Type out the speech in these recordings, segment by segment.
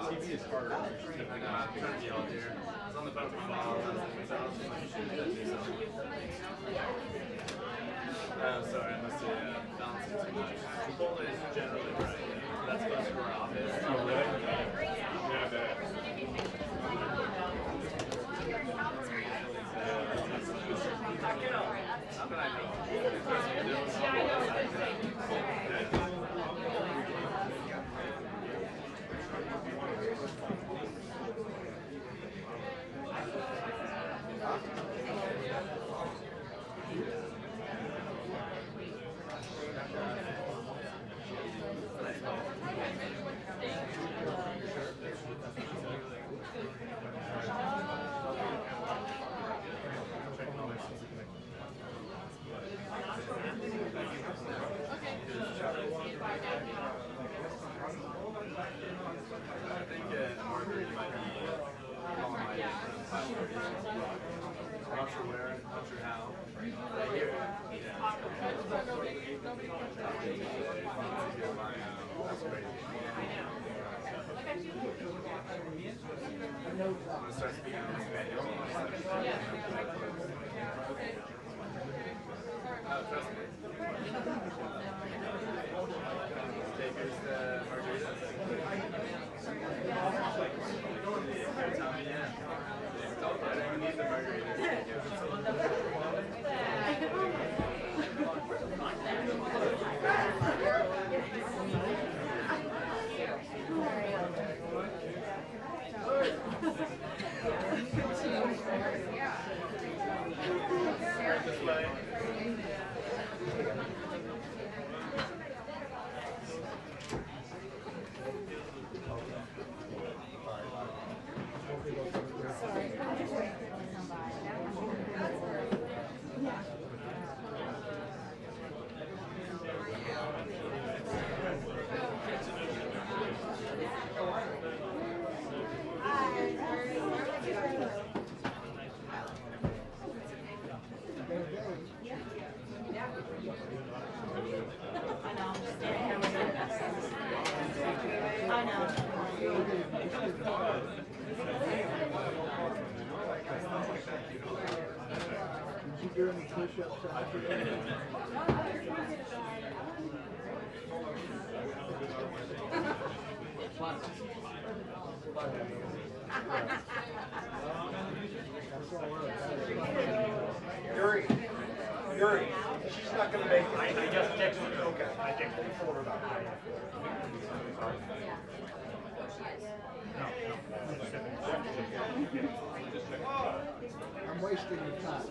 TV is harder. I'm trying to yell here. I was on the phone for 5 hours. Sorry, I must have balanced it too much. Chipotle is generally right. That's close to our office. Oh, really? Yeah, I bet. How can I know? Not sure where, not sure how. That's crazy. I'm gonna start speaking in Spanish. Trust me. Okay, here's the margaritas. Tell me, yeah. I don't need the margaritas. This way. Doing push-ups after that. Yuri, she's not going to make it. I just texted her. Okay. I texted her for about I'm wasting your time.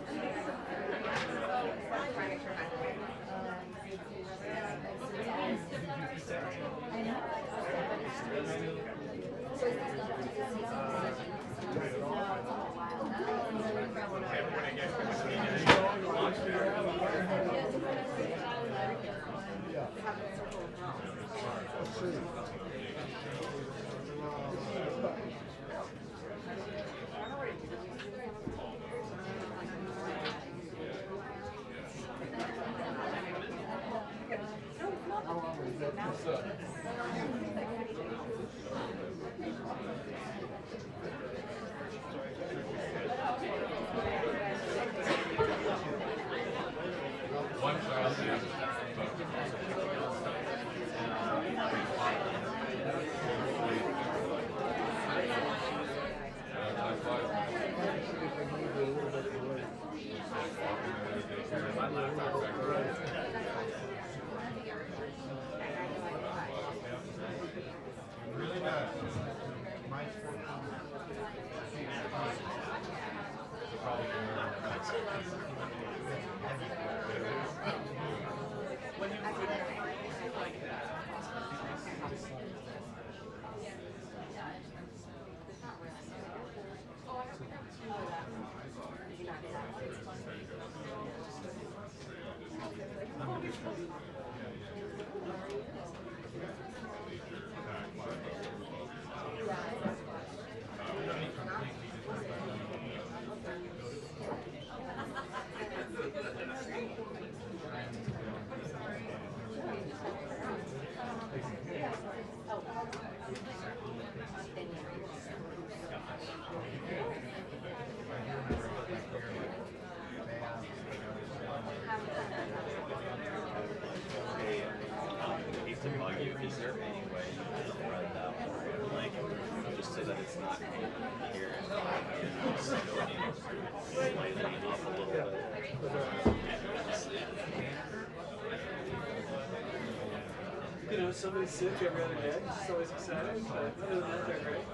You know, somebody's sick every other day. It's always exciting. But other than that, they're great.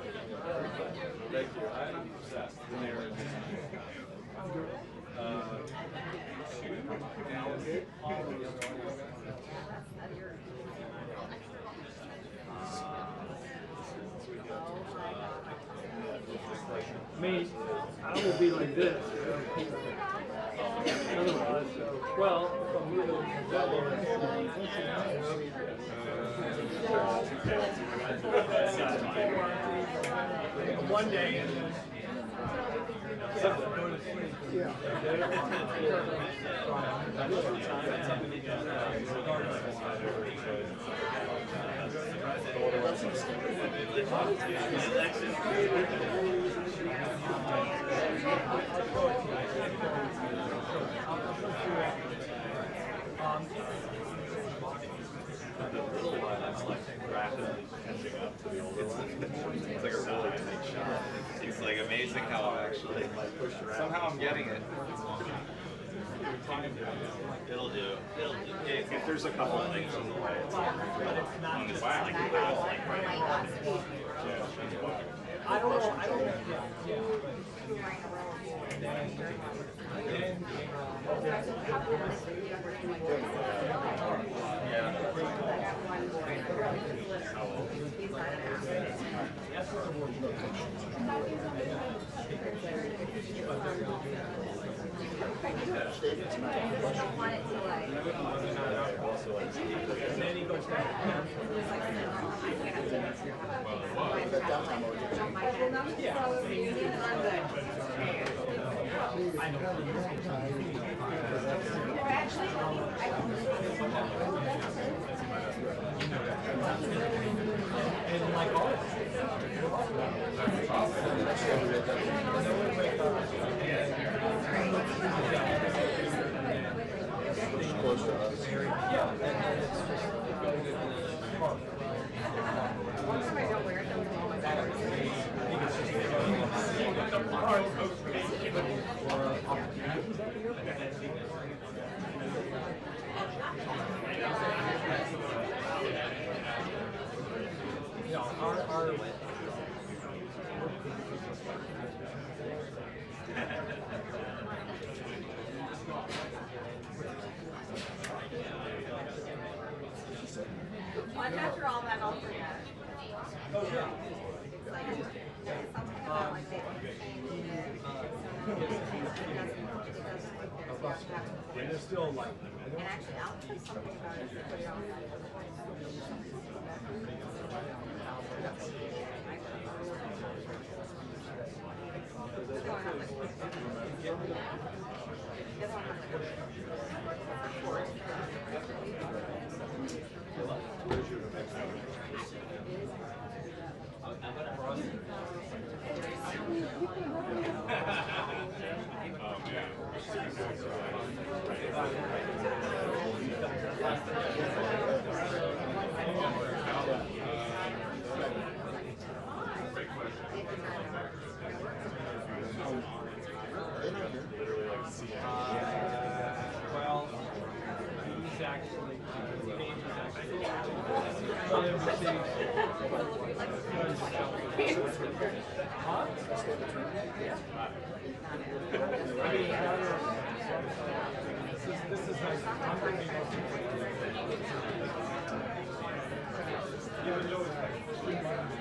Thank you. I'm obsessed. I mean, I will be like this. Otherwise, well, One day. It's like a really big shot. It's like amazing how I'm actually somehow I'm getting it. It'll do. It'll do. If there's a couple of things in the way, it's wow. I don't know. Close to us. After all that, I'll forget. Oh, yeah. Like, something about like they And they're still like. and actually, I'll put something about it to put it on. well, he's actually, this is like, even though it's like 3 months.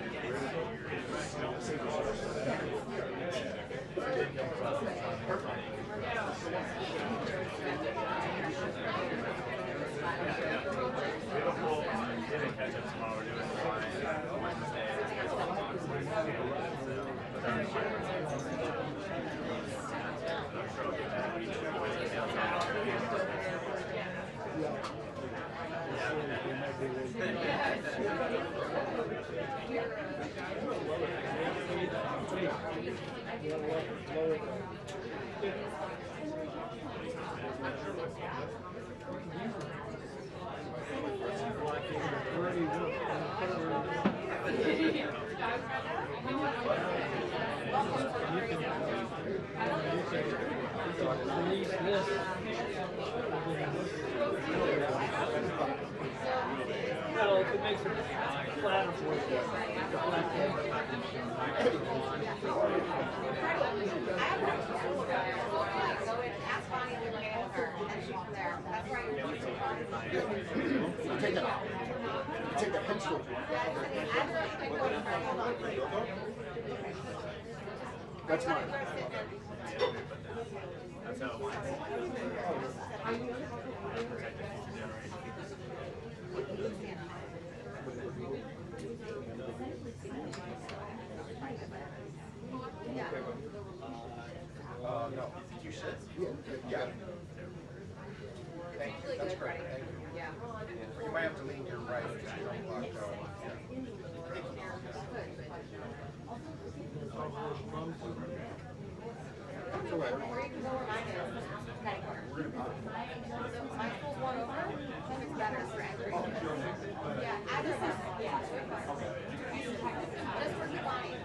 release this. Well, if it makes it flatter for you, the black end. Take that pencil. That's mine. That's how it winds. No. Did you sit? Yeah. Thank you. That's great. Thank you. Yeah. You might have to lean to your right because you don't block out. It's all right. Or you can go where mine is. Kind of corner. My school's one over. It's better for entry. Yeah, either of us. Yeah. Just for the line.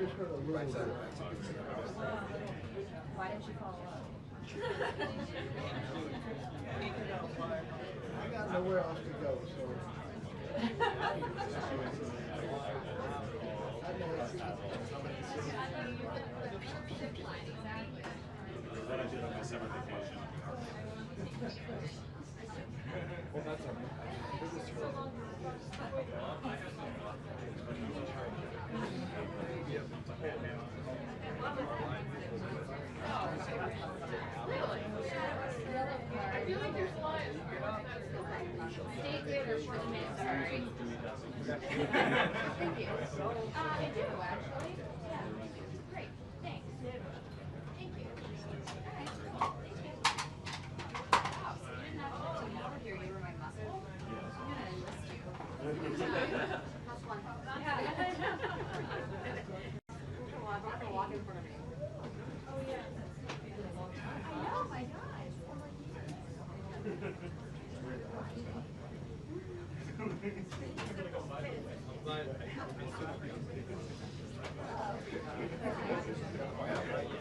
just heard a little Why bit. didn't you follow up? I got nowhere else to go, so. What I did on my summer vacation. Well, that's our biggest hurdle. I feel like there's a lot of state grid or short minutes. Sorry. Thank you. I do actually. Yeah. Great. Thanks. Thank you. All right. Cool. Thank you. Wow. So you didn't have to come over here. You were my muscle. I'm gonna enlist you. How's one? Yeah. Well, I'm not gonna walk in front of me. Oh yeah. I know. My gosh.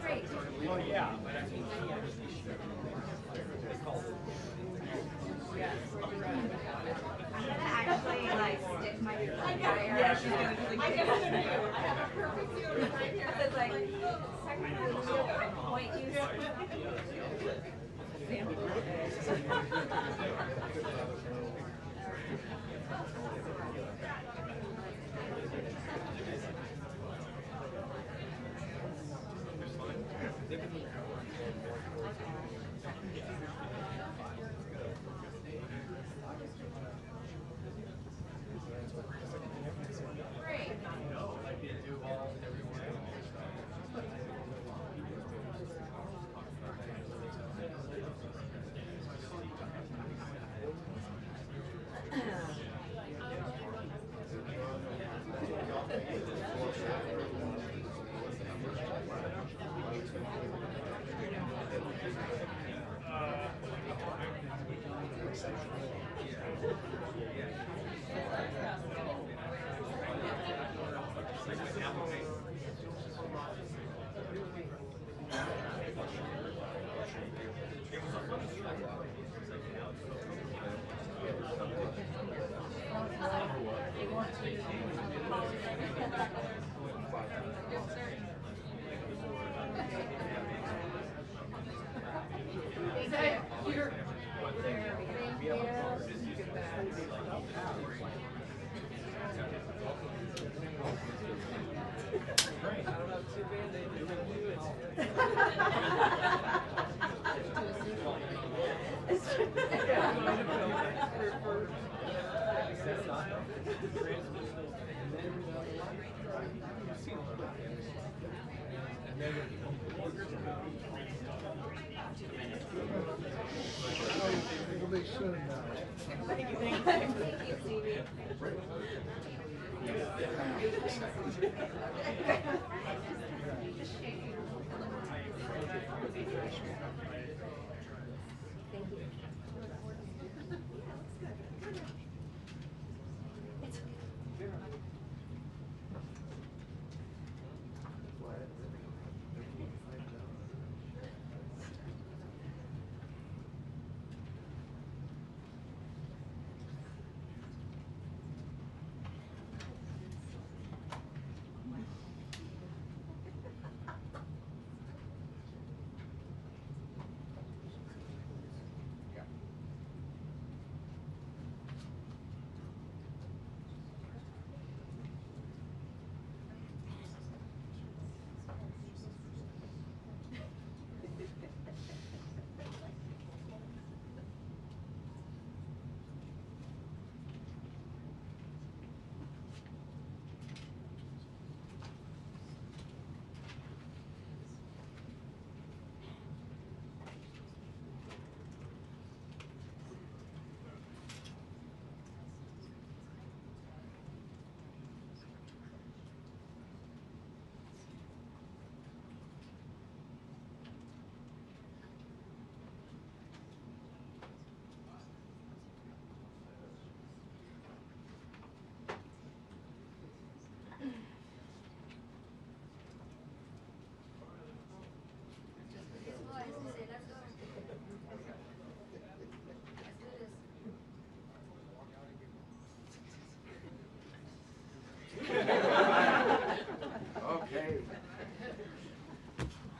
Great. Oh, yeah, but I mean, I'm gonna actually like stick my hair. Yeah, she's gonna do like. I have a perfect view right here. It's like secretary point you. It'll be soon now. Thank you, Stevie.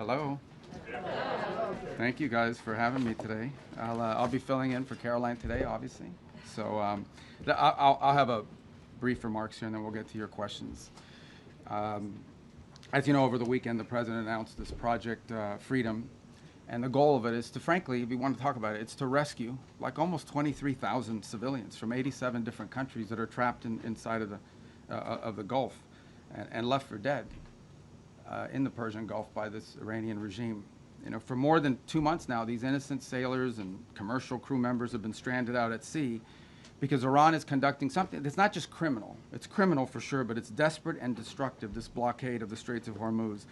Hello. Thank you guys for having me today. I'll be filling in for Caroline today, obviously. So I'll have a brief remarks here, and then we'll get to your questions. As you know, over the weekend, the president announced this Project Freedom, and the goal of it is to, frankly, if you want to talk about it, it's to rescue like almost 23,000 civilians from 87 different countries that are trapped inside of the Gulf and left for dead in the Persian Gulf by this Iranian regime. You know, for more than 2 months now, these innocent sailors and commercial crew members have been stranded out at sea because Iran is conducting something that's not just criminal. It's criminal for sure, but it's desperate and destructive, this blockade of the Straits of Hormuz.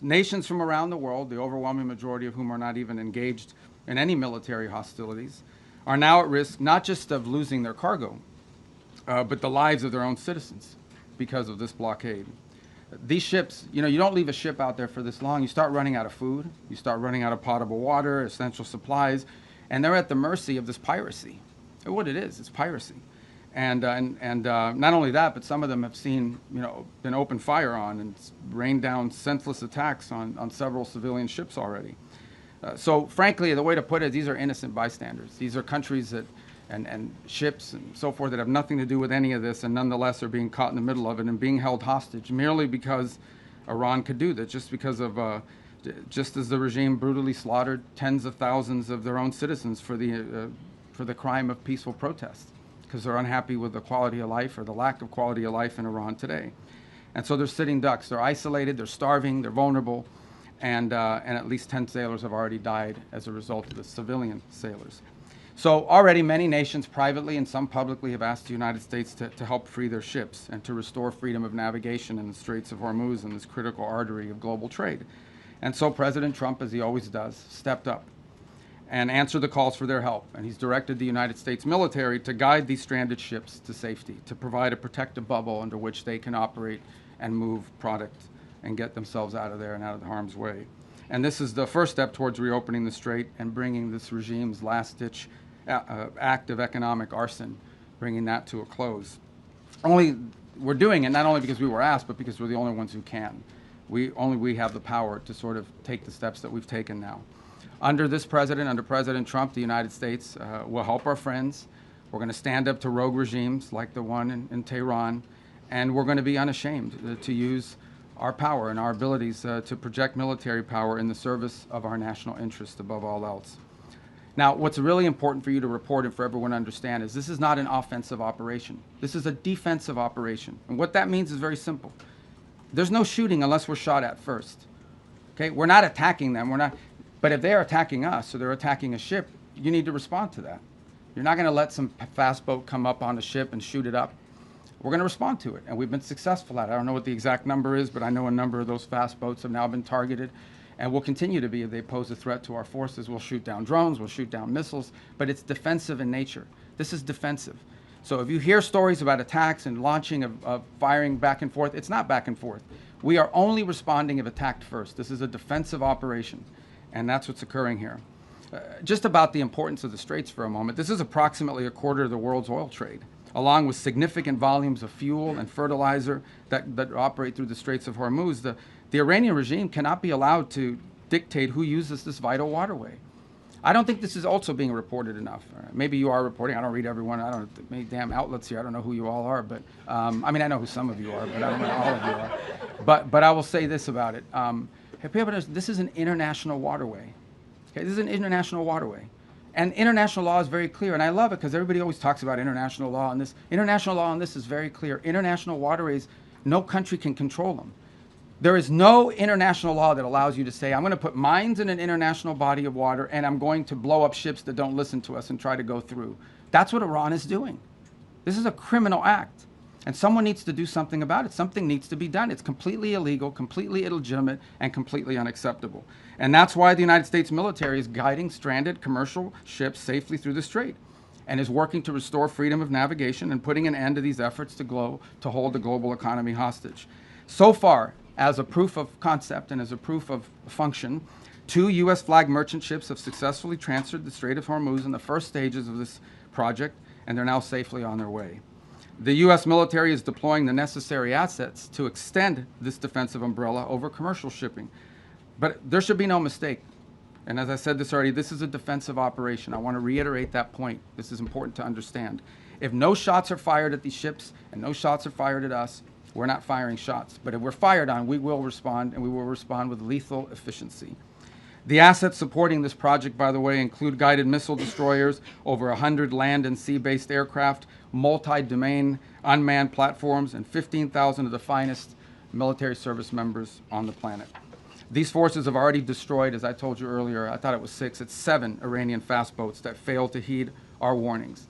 Nations from around the world, the overwhelming majority of whom are not even engaged in any military hostilities, are now at risk not just of losing their cargo, but the lives of their own citizens because of this blockade. These ships, you know, you don't leave a ship out there for this long. You start running out of food. You start running out of potable water, essential supplies, and they're at the mercy of this piracy. And what it is, it's piracy. And not only that, but some of them have seen, you know, been open fire on and rained down senseless attacks on several civilian ships already. So frankly, the way to put it, these are innocent bystanders. These are countries that and ships and so forth that have nothing to do with any of this, and nonetheless are being caught in the middle of it and being held hostage merely because Iran could do that, just as the regime brutally slaughtered tens of thousands of their own citizens for the crime of peaceful protest, because they're unhappy with the quality of life or the lack of quality of life in Iran today. And so they're sitting ducks. They're isolated, they're starving, they're vulnerable, and at least 10 sailors have already died as a result of the civilian sailors. So already many nations privately and some publicly have asked the United States to help free their ships and to restore freedom of navigation in the Straits of Hormuz and this critical artery of global trade. And so President Trump, as he always does, stepped up and answered the calls for their help. And he's directed the United States military to guide these stranded ships to safety, to provide a protective bubble under which they can operate and move product and get themselves out of there and out of harm's way. And this is the first step towards reopening the strait and bringing this regime's last-ditch act of economic arson, bringing that to a close. We're doing it not only because we were asked, but because we're the only ones who can. Only we have the power to sort of take the steps that we've taken now. Under this president, under President Trump, the United States will help our friends. We're going to stand up to rogue regimes like the one in Tehran, and we're going to be unashamed to use our power and our abilities to project military power in the service of our national interest above all else. Now, what's really important for you to report and for everyone to understand is this is not an offensive operation. This is a defensive operation. And what that means is very simple. There's no shooting unless we're shot at first. Okay? We're not attacking them. But if they're attacking us or they're attacking a ship, you need to respond to that. You're not going to let some fast boat come up on a ship and shoot it up. We're going to respond to it. And we've been successful at it. I don't know what the exact number is, but I know a number of those fast boats have now been targeted. And will continue to be if they pose a threat to our forces. We'll shoot down drones, we'll shoot down missiles, but it's defensive in nature. This is defensive. So if you hear stories about attacks and launching of firing back and forth, it's not back and forth. We are only responding if attacked first. This is a defensive operation, and that's what's occurring here. Just about the importance of the Straits for a moment. This is approximately a quarter of the world's oil trade, along with significant volumes of fuel and fertilizer that operate through the Straits of Hormuz. The Iranian regime cannot be allowed to dictate who uses this vital waterway. I don't think this is also being reported enough. Maybe you are reporting. I don't read everyone. I don't know many damn outlets here. I don't know who you all are, but I mean, I know who some of you are, but I don't know all of you are. But I will say this about it. This is an international waterway. Okay, this is an international waterway. And international law is very clear, and I love it because everybody always talks about international law, and this international law on this is very clear. International waterways, no country can control them. There is no international law that allows you to say, I'm going to put mines in an international body of water and I'm going to blow up ships that don't listen to us and try to go through. That's what Iran is doing. This is a criminal act. And someone needs to do something about it. Something needs to be done. It's completely illegal, completely illegitimate, and completely unacceptable. And that's why the United States military is guiding stranded commercial ships safely through the strait and is working to restore freedom of navigation and putting an end to these efforts to hold the global economy hostage. So far, as a proof of concept and as a proof of function, 2 U.S. flag merchant ships have successfully transferred the Strait of Hormuz in the first stages of this project, and they're now safely on their way. The U.S. military is deploying the necessary assets to extend this defensive umbrella over commercial shipping. But there should be no mistake. And as I said this already, this is a defensive operation. I want to reiterate that point. This is important to understand. If no shots are fired at these ships and no shots are fired at us, we're not firing shots. But if we're fired on, we will respond, and we will respond with lethal efficiency. The assets supporting this project, by the way, include guided missile destroyers, over 100 land and sea-based aircraft, multi-domain unmanned platforms, and 15,000 of the finest military service members on the planet. These forces have already destroyed, as I told you earlier, I thought it was 6, it's 7 Iranian fast boats that failed to heed our warnings.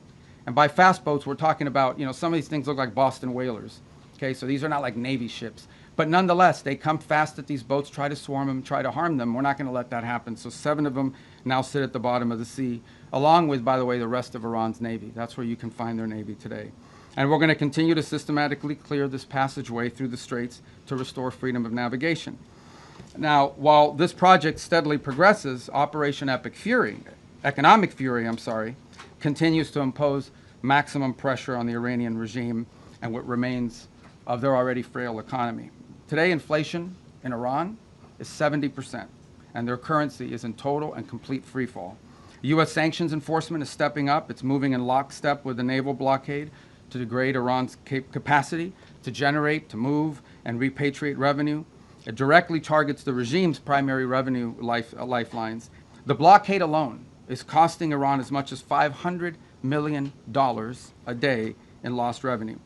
And by fast boats, we're talking about, some of these things look like Boston whalers. Okay, so these are not like Navy ships. But nonetheless, they come fast at these boats, try to swarm them, try to harm them. We're not going to let that happen. So 7 of them now sit at the bottom of the sea, along with, by the way, the rest of Iran's Navy. That's where you can find their Navy today. And we're going to continue to systematically clear this passageway through the straits to restore freedom of navigation. Now, while this project steadily progresses, Operation Economic Fury, continues to impose maximum pressure on the Iranian regime and what remains of their already frail economy. Today, inflation in Iran is 70%, and their currency is in total and complete freefall. U.S. sanctions enforcement is stepping up. It's moving in lockstep with the naval blockade to degrade Iran's capacity to generate, to move, and repatriate revenue. It directly targets the regime's primary revenue lifelines. The blockade alone is costing Iran as much as $500 million a day in lost revenue.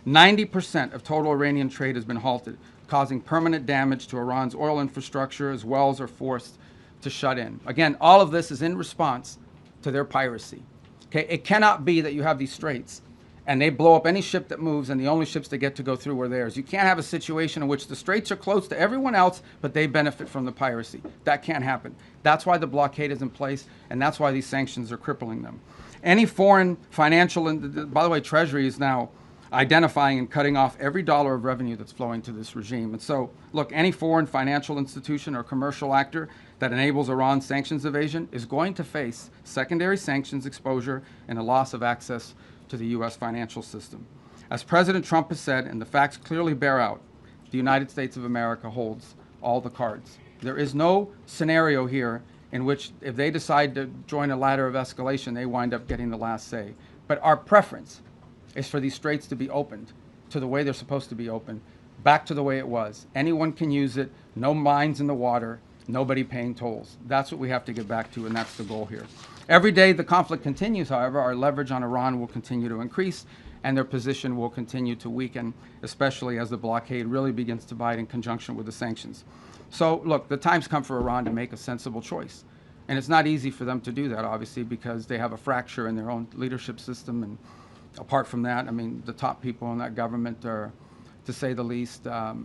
90% of total Iranian trade has been halted, causing permanent damage to Iran's oil infrastructure as wells are forced to shut in. Again, all of this is in response to their piracy. Okay, it cannot be that you have these straits and they blow up any ship that moves and the only ships that get to go through are theirs. You can't have a situation in which the straits are closed to everyone else, but they benefit from the piracy. That can't happen. That's why the blockade is in place, and that's why these sanctions are crippling them. Any foreign financial, by the way, Treasury is now identifying and cutting off every dollar of revenue that's flowing to this regime. And so, look, any foreign financial institution or commercial actor that enables Iran's sanctions evasion is going to face secondary sanctions exposure and a loss of access to the U.S. financial system. As President Trump has said, and the facts clearly bear out, the United States of America holds all the cards. There is no scenario here in which if they decide to join a ladder of escalation, they wind up getting the last say. But our preference is for these straits to be opened to the way they're supposed to be opened, back to the way it was. Anyone can use it, no mines in the water, nobody paying tolls. That's what we have to get back to, and that's the goal here. Every day the conflict continues, however, our leverage on Iran will continue to increase, and their position will continue to weaken, especially as the blockade really begins to bite in conjunction with the sanctions. So, look, the time's come for Iran to make a sensible choice. And it's not easy for them to do that, obviously, because they have a fracture in their own leadership system. And apart from that, I mean, the top people in that government are, to say the least, they're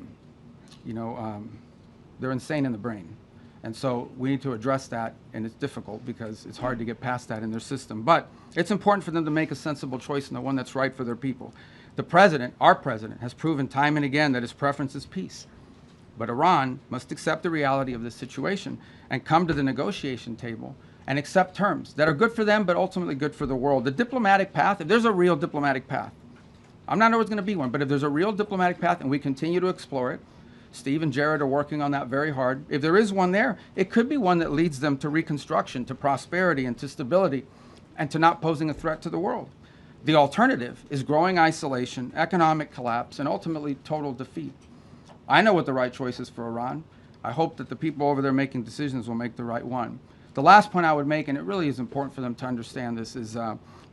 insane in the brain. And so we need to address that, and it's difficult because it's hard to get past that in their system. But it's important for them to make a sensible choice and the one that's right for their people. The president, our president, has proven time and again that his preference is peace. But Iran must accept the reality of this situation and come to the negotiation table and accept terms that are good for them but ultimately good for the world. The diplomatic path, if there's a real diplomatic path, I'm not always going to be one, but if there's a real diplomatic path and we continue to explore it, Steve and Jared are working on that very hard. If there is one there, it could be one that leads them to reconstruction, to prosperity, and to stability, and to not posing a threat to the world. The alternative is growing isolation, economic collapse, and ultimately total defeat. I know what the right choice is for Iran. I hope that the people over there making decisions will make the right one. The last point I would make, and it really is important for them to understand this, is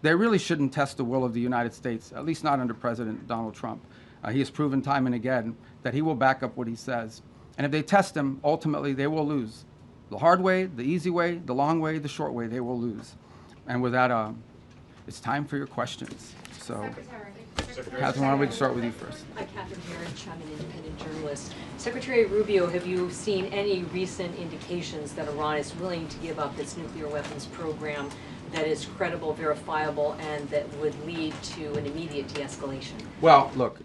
they really shouldn't test the will of the United States, at least not under President Donald Trump. He has proven time and again that he will back up what he says. And if they test him, ultimately they will lose. The hard way, the easy way, the long way, the short way, they will lose. And with that, it's time for your questions. So, Catherine, why don't we start with you first? Hi, Catherine Harich. I'm an independent journalist. Secretary Rubio, have you seen any recent indications that Iran is willing to give up its nuclear weapons program that is credible, verifiable, and that would lead to an immediate de-escalation? Well, look,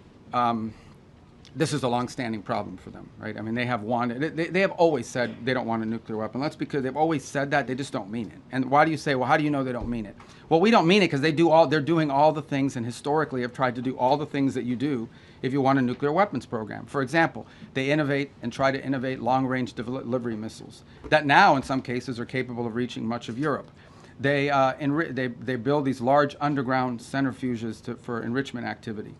this is a long-standing problem for them, right? I mean, they have wanted, they have always said they don't want a nuclear weapon. That's because they've always said that, they just don't mean it. And why do you say, well, how do you know they don't mean it? Well, we don't mean it because they're doing all the things and historically have tried to do all the things that you do if you want a nuclear weapons program. For example, they innovate and try to innovate long-range delivery missiles that now, in some cases, are capable of reaching much of Europe. They build these large underground centrifuges for enrichment activity.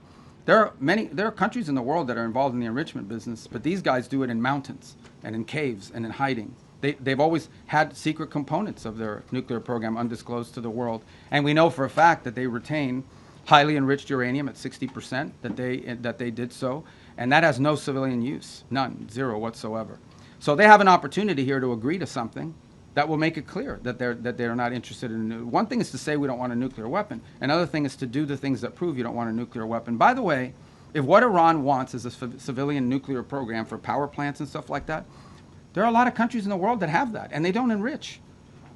There are countries in the world that are involved in the enrichment business, but these guys do it in mountains and in caves and in hiding. They've always had secret components of their nuclear program undisclosed to the world, and we know for a fact that they retain highly enriched uranium at 60%, that they did so, and that has no civilian use, none, zero whatsoever. So they have an opportunity here to agree to something that will make it clear that they're not interested in a one thing is to say we don't want a nuclear weapon. Another thing is to do the things that prove you don't want a nuclear weapon. By the way, if what Iran wants is a civilian nuclear program for power plants and stuff like that, there are a lot of countries in the world that have that, and they don't enrich.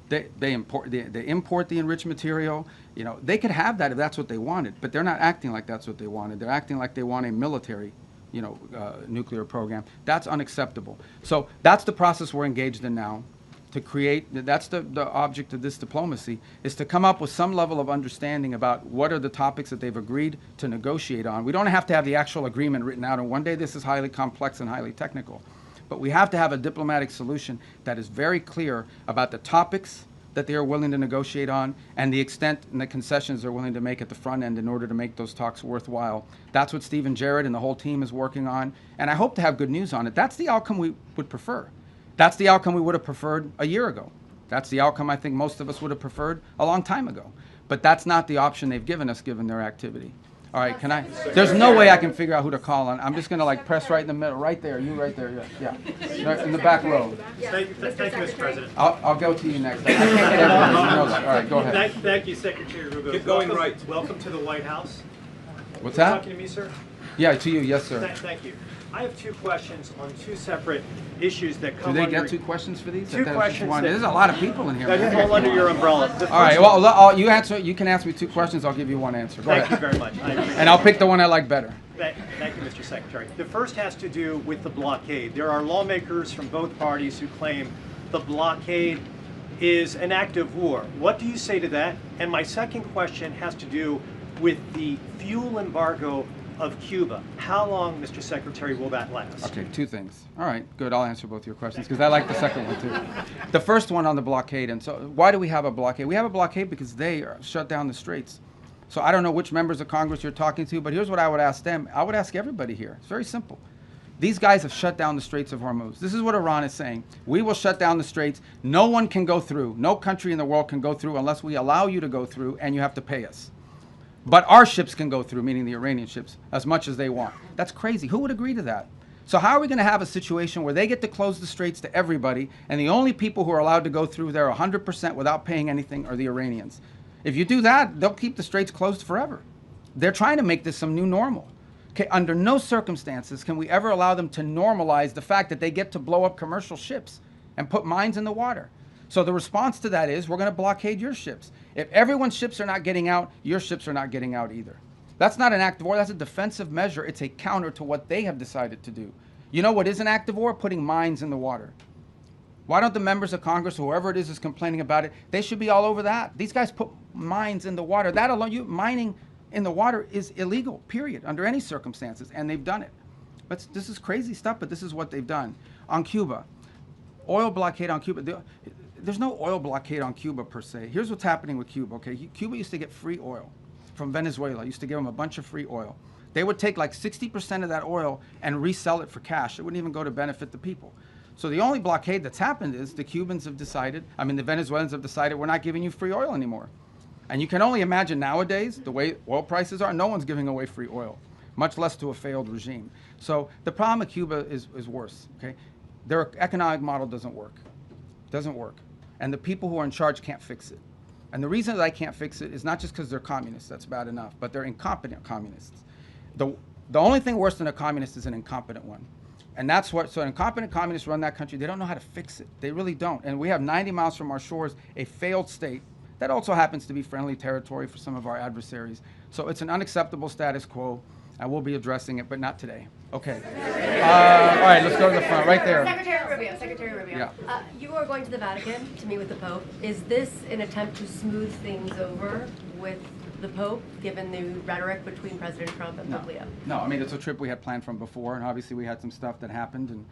They import the enriched material. You know, they could have that if that's what they wanted, but they're not acting like that's what they wanted. They're acting like they want a military, nuclear program. That's unacceptable. So that's the process we're engaged in now. To create, that's the object of this diplomacy, is to come up with some level of understanding about what are the topics that they've agreed to negotiate on. We don't have to have the actual agreement written out, and one day this is highly complex and highly technical. But we have to have a diplomatic solution that is very clear about the topics that they are willing to negotiate on and the extent and the concessions they're willing to make at the front end in order to make those talks worthwhile. That's what Stephen Jarrett and the whole team is working on, and I hope to have good news on it. That's the outcome we would prefer. That's the outcome we would have preferred a year ago. That's the outcome I think most of us would have preferred a long time ago. But that's not the option they've given us given their activity. All right, there's no way I can figure out who to call on. I'm just going to press right in the middle, right there, you right there, yeah. Right in the back row. Thank you, Mr. President. I'll go to you next. I can't get everybody, you know that. All right, go ahead. Thank you, Secretary Rubio. Keep going right. Welcome to the White House. What's You're that? talking to me, sir? Yeah, to you, yes, sir. Thank you. I have two questions on two separate issues that come Do they under... get two questions for these? Two questions that- There's a lot of people in here. that man. fall under your umbrella. All right, well, you answer. You can ask me two questions. I'll give you one answer. Go Thank you ahead. very much. I appreciate And I'll pick the one I like better. Thank you, Mr. Secretary. The first has to do with the blockade. There are lawmakers from both parties who claim the blockade is an act of war. What do you say to that? And my second question has to do with the fuel embargo of Cuba. How long, Mr. Secretary, will that last? Okay, two things. All right, good. I'll answer both your questions because I like the second one too. The first one on the blockade. And so why do we have a blockade? We have a blockade because they shut down the straits. So I don't know which members of Congress you're talking to, but here's what I would ask them. I would ask everybody here. It's very simple. These guys have shut down the Straits of Hormuz. This is what Iran is saying. We will shut down the straits. No one can go through. No country in the world can go through unless we allow you to go through, and you have to pay us. But our ships can go through, meaning the Iranian ships, as much as they want. That's crazy. Who would agree to that? So how are we going to have a situation where they get to close the straits to everybody, and the only people who are allowed to go through there 100% without paying anything are the Iranians? If you do that, they'll keep the straits closed forever. They're trying to make this some new normal. Okay, under no circumstances can we ever allow them to normalize the fact that they get to blow up commercial ships and put mines in the water. So the response to that is we're going to blockade your ships. If everyone's ships are not getting out, your ships are not getting out either. That's not an act of war. That's a defensive measure. It's a counter to what they have decided to do. You know what is an act of war? Putting mines in the water. Why don't the members of Congress, whoever it is complaining about it, they should be all over that. These guys put mines in the water. That alone, mining in the water is illegal, period, under any circumstances, and they've done it. But this is crazy stuff, but this is what they've done. On Cuba, oil blockade on Cuba. There's no oil blockade on Cuba per se. Here's what's happening with Cuba, okay? Cuba used to get free oil from Venezuela. Used to give them a bunch of free oil. They would take like 60% of that oil and resell it for cash. It wouldn't even go to benefit the people. So the only blockade that's happened is the Cubans have decided, the Venezuelans have decided we're not giving you free oil anymore. And you can only imagine nowadays, the way oil prices are, no one's giving away free oil, much less to a failed regime. So the problem with Cuba is worse, okay? Their economic model doesn't work. Doesn't work. And the people who are in charge can't fix it. And the reason that I can't fix it is not just because they're communists, that's bad enough, but they're incompetent communists. The only thing worse than a communist is an incompetent one. And that's what, so incompetent communists run that country. They don't know how to fix it. They really don't. And we have 90 miles from our shores a failed state that also happens to be friendly territory for some of our adversaries. So it's an unacceptable status quo, and we'll be addressing it, but not today. Okay. All right, let's go to the front, right there. Secretary Rubio. Yeah. You are going to the Vatican to meet with the Pope. Is this an attempt to smooth things over with the Pope, given the rhetoric between President Trump and Pope Leo? No, I mean, it's a trip we had planned from before, and obviously we had some stuff that happened. And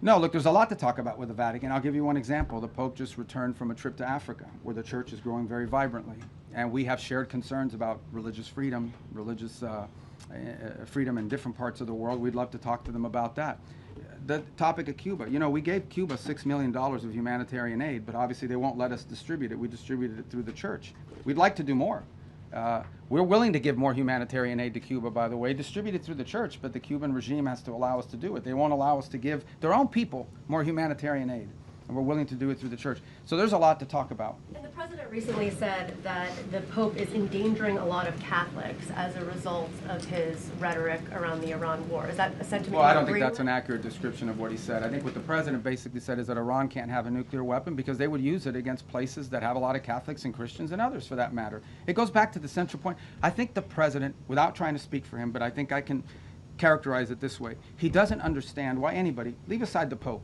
no, look, there's a lot to talk about with the Vatican. I'll give you one example. The Pope just returned from a trip to Africa, where the church is growing very vibrantly. And we have shared concerns about religious freedom, freedom in different parts of the world. We'd love to talk to them about that. The topic of Cuba, you know, we gave Cuba $6 million of humanitarian aid, but obviously they won't let us distribute it. We distributed it through the church. We'd like to do more. We're willing to give more humanitarian aid to Cuba, by the way, distributed through the church, but the Cuban regime has to allow us to do it. They won't allow us to give their own people more humanitarian aid, and we're willing to do it through the church. So there's a lot to talk about. And the president recently said that the Pope is endangering a lot of Catholics as a result of his rhetoric around the Iran war. Is that a sentiment Well, I you don't agree think that's with? an accurate description of what he said. I think what the president basically said is that Iran can't have a nuclear weapon because they would use it against places that have a lot of Catholics and Christians and others for that matter. It goes back to the central point. I think the president, without trying to speak for him, but I think I can characterize it this way. He doesn't understand why anybody, leave aside the Pope,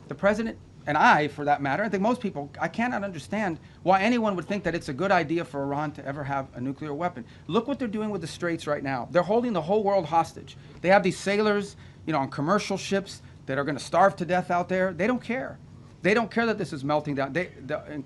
the president, and I, for that matter, I think most people, I cannot understand why anyone would think that it's a good idea for Iran to ever have a nuclear weapon. Look what they're doing with the Straits right now. They're holding the whole world hostage. They have these sailors, you know, on commercial ships that are going to starve to death out there. They don't care. They don't care that this is melting down the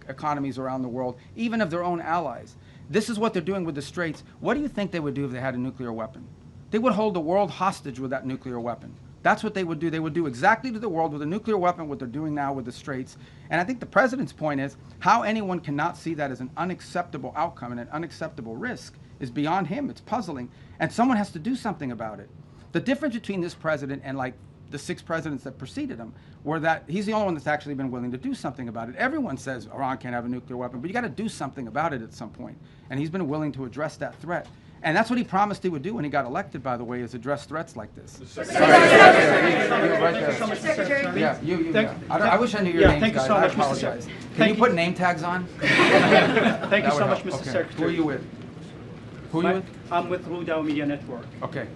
economies around the world, even of their own allies. This is what they're doing with the Straits. What do you think they would do if they had a nuclear weapon? They would hold the world hostage with that nuclear weapon. That's what they would do. They would do exactly to the world with a nuclear weapon what they're doing now with the Straits. And I think the president's point is how anyone cannot see that as an unacceptable outcome and an unacceptable risk is beyond him. It's puzzling. And someone has to do something about it. The difference between this president and like the 6 presidents that preceded him were that he's the only one that's actually been willing to do something about it. Everyone says Iran can't have a nuclear weapon, but you got to do something about it at some point. And he's been willing to address that threat. And that's what he promised he would do when he got elected, by the way, is address threats like this. Secretary. Yeah, I wish I knew your names, thank you guys. so I much, Mr. apologize. Can Thank you put name tags on? Thank you That so would much, help. Mr. Okay. Secretary. Who are you with? Who are you with? I'm with Rubio Media Network. Okay.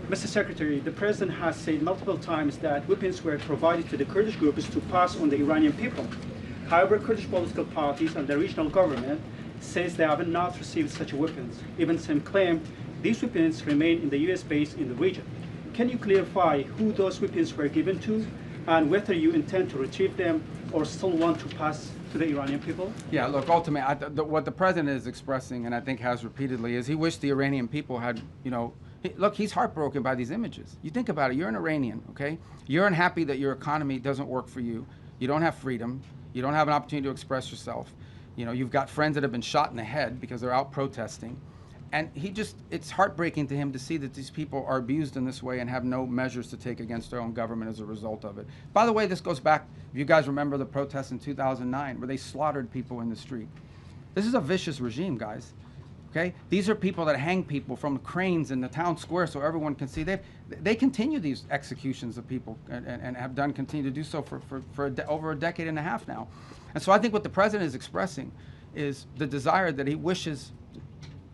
Mr. Secretary, the President has said multiple times that weapons were provided to the Kurdish groups to pass on the Iranian people. However, Kurdish political parties and the regional government says they have not received such weapons. Even some claim these weapons remain in the U.S. base in the region. Can you clarify who those weapons were given to and whether you intend to retrieve them or still want to pass to the Iranian people? Yeah, look, ultimately, what the president is expressing, and I think has repeatedly, is he wished the Iranian people had, you know, look, he's heartbroken by these images. You think about it, you're an Iranian, okay? You're unhappy that your economy doesn't work for you. You don't have freedom. You don't have an opportunity to express yourself. You know, you've got friends that have been shot in the head because they're out protesting. And it's heartbreaking to him to see that these people are abused in this way and have no measures to take against their own government as a result of it. By the way, this goes back, if you guys remember the protests in 2009 where they slaughtered people in the street. This is a vicious regime, guys. Okay? These are people that hang people from cranes in the town square so everyone can see. They continue these executions of people and have continue to do so for over a decade and a half now. And so I think what the president is expressing is the desire that he wishes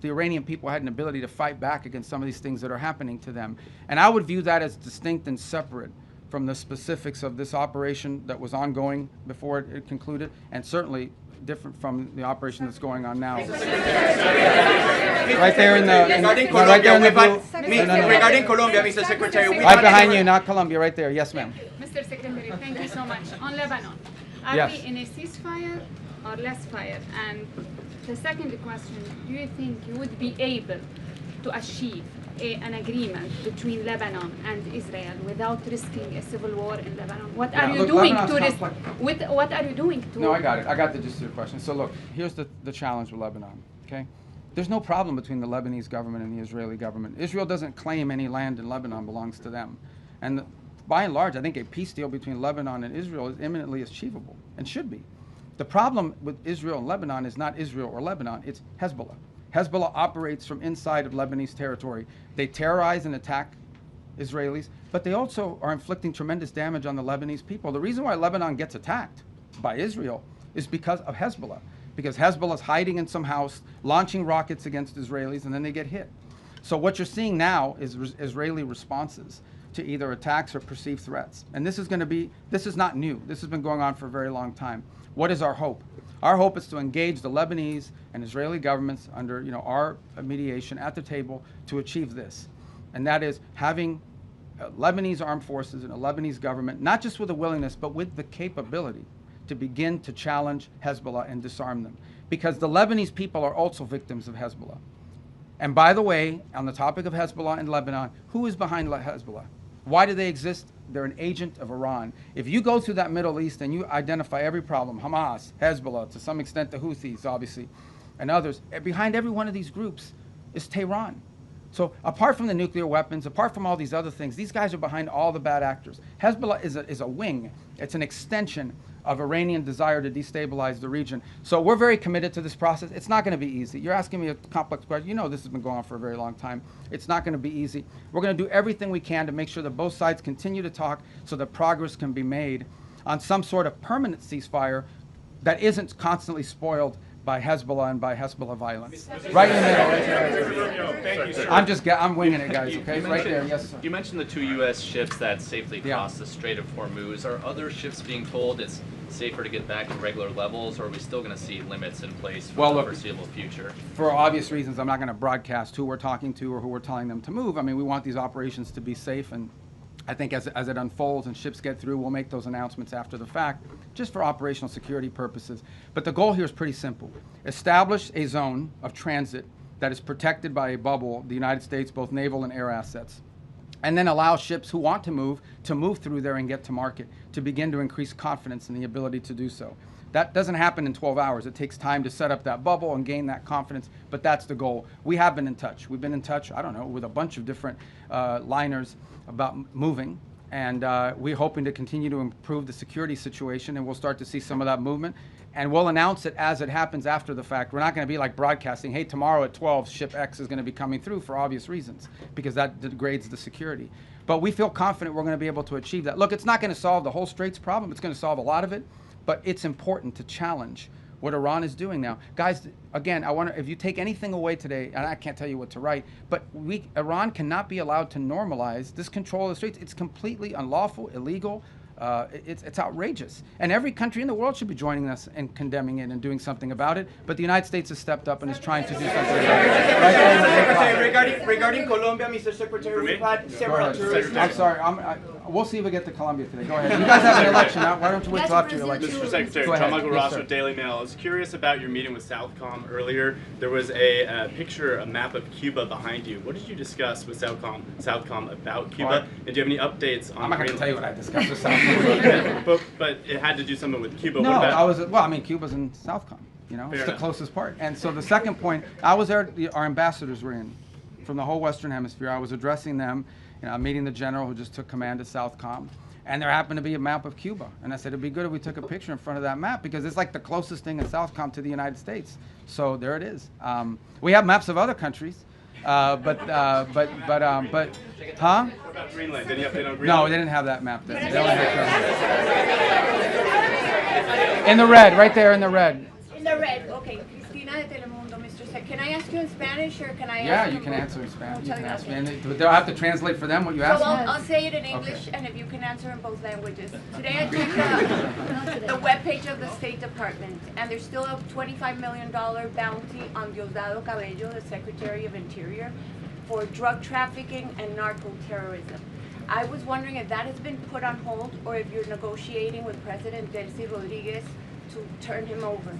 the Iranian people had an ability to fight back against some of these things that are happening to them. And I would view that as distinct and separate from the specifics of this operation that was ongoing before it concluded, and certainly different from the operation that's going on now. Right there in the Regarding Colombia, Mr. Secretary, right behind you, not Colombia, right there. Yes, ma'am. Mr. Secretary, thank you so much. On Lebanon, are Yes. we in a ceasefire or less fire? And the second question, do you think you would be able to achieve an agreement between Lebanon and Israel without risking a civil war in Lebanon? What are you doing to risk? What are you doing to? No, I got it. I got the gist of your question. So look, here's the challenge with Lebanon. Okay, there's no problem between the Lebanese government and the Israeli government. Israel doesn't claim any land in Lebanon belongs to them, and by and large, I think a peace deal between Lebanon and Israel is imminently achievable and should be. The problem with Israel and Lebanon is not Israel or Lebanon, it's Hezbollah. Hezbollah operates from inside of Lebanese territory. They terrorize and attack Israelis, but they also are inflicting tremendous damage on the Lebanese people. The reason why Lebanon gets attacked by Israel is because of Hezbollah, because Hezbollah is hiding in some house, launching rockets against Israelis, and then they get hit. So what you're seeing now is Israeli responses to either attacks or perceived threats. And this is not new. This has been going on for a very long time. What is our hope? Our hope is to engage the Lebanese and Israeli governments under our mediation at the table to achieve this. And that is having Lebanese armed forces and a Lebanese government, not just with a willingness, but with the capability to begin to challenge Hezbollah and disarm them. Because the Lebanese people are also victims of Hezbollah. And by the way, on the topic of Hezbollah in Lebanon, who is behind Hezbollah? Why do they exist? They're an agent of Iran. If you go through that Middle East and you identify every problem, Hamas, Hezbollah, to some extent the Houthis, obviously, and others, behind every one of these groups is Tehran. So apart from the nuclear weapons, apart from all these other things, these guys are behind all the bad actors. Hezbollah is a wing. It's an extension of Iranian desire to destabilize the region. So we're very committed to this process. It's not going to be easy. You're asking me a complex question. You know this has been going on for a very long time. It's not going to be easy. We're going to do everything we can to make sure that both sides continue to talk so that progress can be made on some sort of permanent ceasefire that isn't constantly spoiled by Hezbollah and by Hezbollah violence. Right in the middle. Thank you, sir. I'm winging it, guys, okay? Right there, yes, sir. You mentioned the 2 U.S. ships that safely crossed the Strait of Hormuz. Are other ships being told it's safer to get back to regular levels, or are we still going to see limits in place for the foreseeable future? For obvious reasons, I'm not going to broadcast who we're talking to or who we're telling them to move. I mean, we want these operations to be safe, and I think as it unfolds and ships get through, we'll make those announcements after the fact, just for operational security purposes. But the goal here is pretty simple. Establish a zone of transit that is protected by a bubble, the United States, both naval and air assets, and then allow ships who want to move through there and get to market, to begin to increase confidence in the ability to do so. That doesn't happen in 12 hours. It takes time to set up that bubble and gain that confidence, but that's the goal. We have been in touch. We've been in touch, I don't know, with a bunch of different liners about moving, and we're hoping to continue to improve the security situation, and we'll start to see some of that movement, and we'll announce it as it happens after the fact. We're not going to be like broadcasting, hey, tomorrow at 12, ship X is going to be coming through, for obvious reasons, because that degrades the security. But we feel confident we're going to be able to achieve that. Look, it's not going to solve the whole Straits problem. It's going to solve a lot of it, but it's important to challenge what Iran is doing now. Guys, again, I wonder if you take anything away today, and I can't tell you what to write, but Iran cannot be allowed to normalize this control of the Straits. It's completely unlawful, illegal. It's outrageous. And every country in the world should be joining us and condemning it and doing something about it. But the United States has stepped up and is trying to do something about it. Regarding Colombia, Mr. Secretary, we've had several tourists. I'm sorry. We'll see if we get to Colombia today. Go ahead. You guys have an election now. Why don't you wait till after your election? Mr. Secretary, Tom Michael Ross with Daily Mail. I was curious about your meeting with Southcom earlier. There was a picture, a map of Cuba behind you. What did you discuss with Southcom about Cuba? And do you have any updates on? I'm not going to tell you what I discussed with Southcom. but it had to do something with Cuba. No, what about? Cuba's in Southcom. You know, Fair it's enough. the closest part. And so the second point, I was there. Our ambassadors were in from the whole Western Hemisphere. I was addressing them. Meeting the general who just took command of Southcom. And there happened to be a map of Cuba. And I said, it'd be good if we took a picture in front of that map, because it's like the closest thing in Southcom to the United States. So there it is. We have maps of other countries, huh? What about Greenland? Did you update on Greenland? No, they didn't have that map there. They only had in the red, right there in the red. In the red, okay. Cristina de Telemundo, Mr. Sec. Can I ask you in Spanish, or can I ask Yeah, you you can answer in Spanish. You can ask me. Okay. And they'll have to translate for them what you ask So me. I'll say it in English, and if you can answer in both languages. Today I checked the webpage of the State Department, and there's still a $25 million bounty on Diosdado Cabello, the Secretary of Interior, for drug trafficking and narco-terrorism. I was wondering if that has been put on hold, or if you're negotiating with President Delcy Rodriguez to turn him over.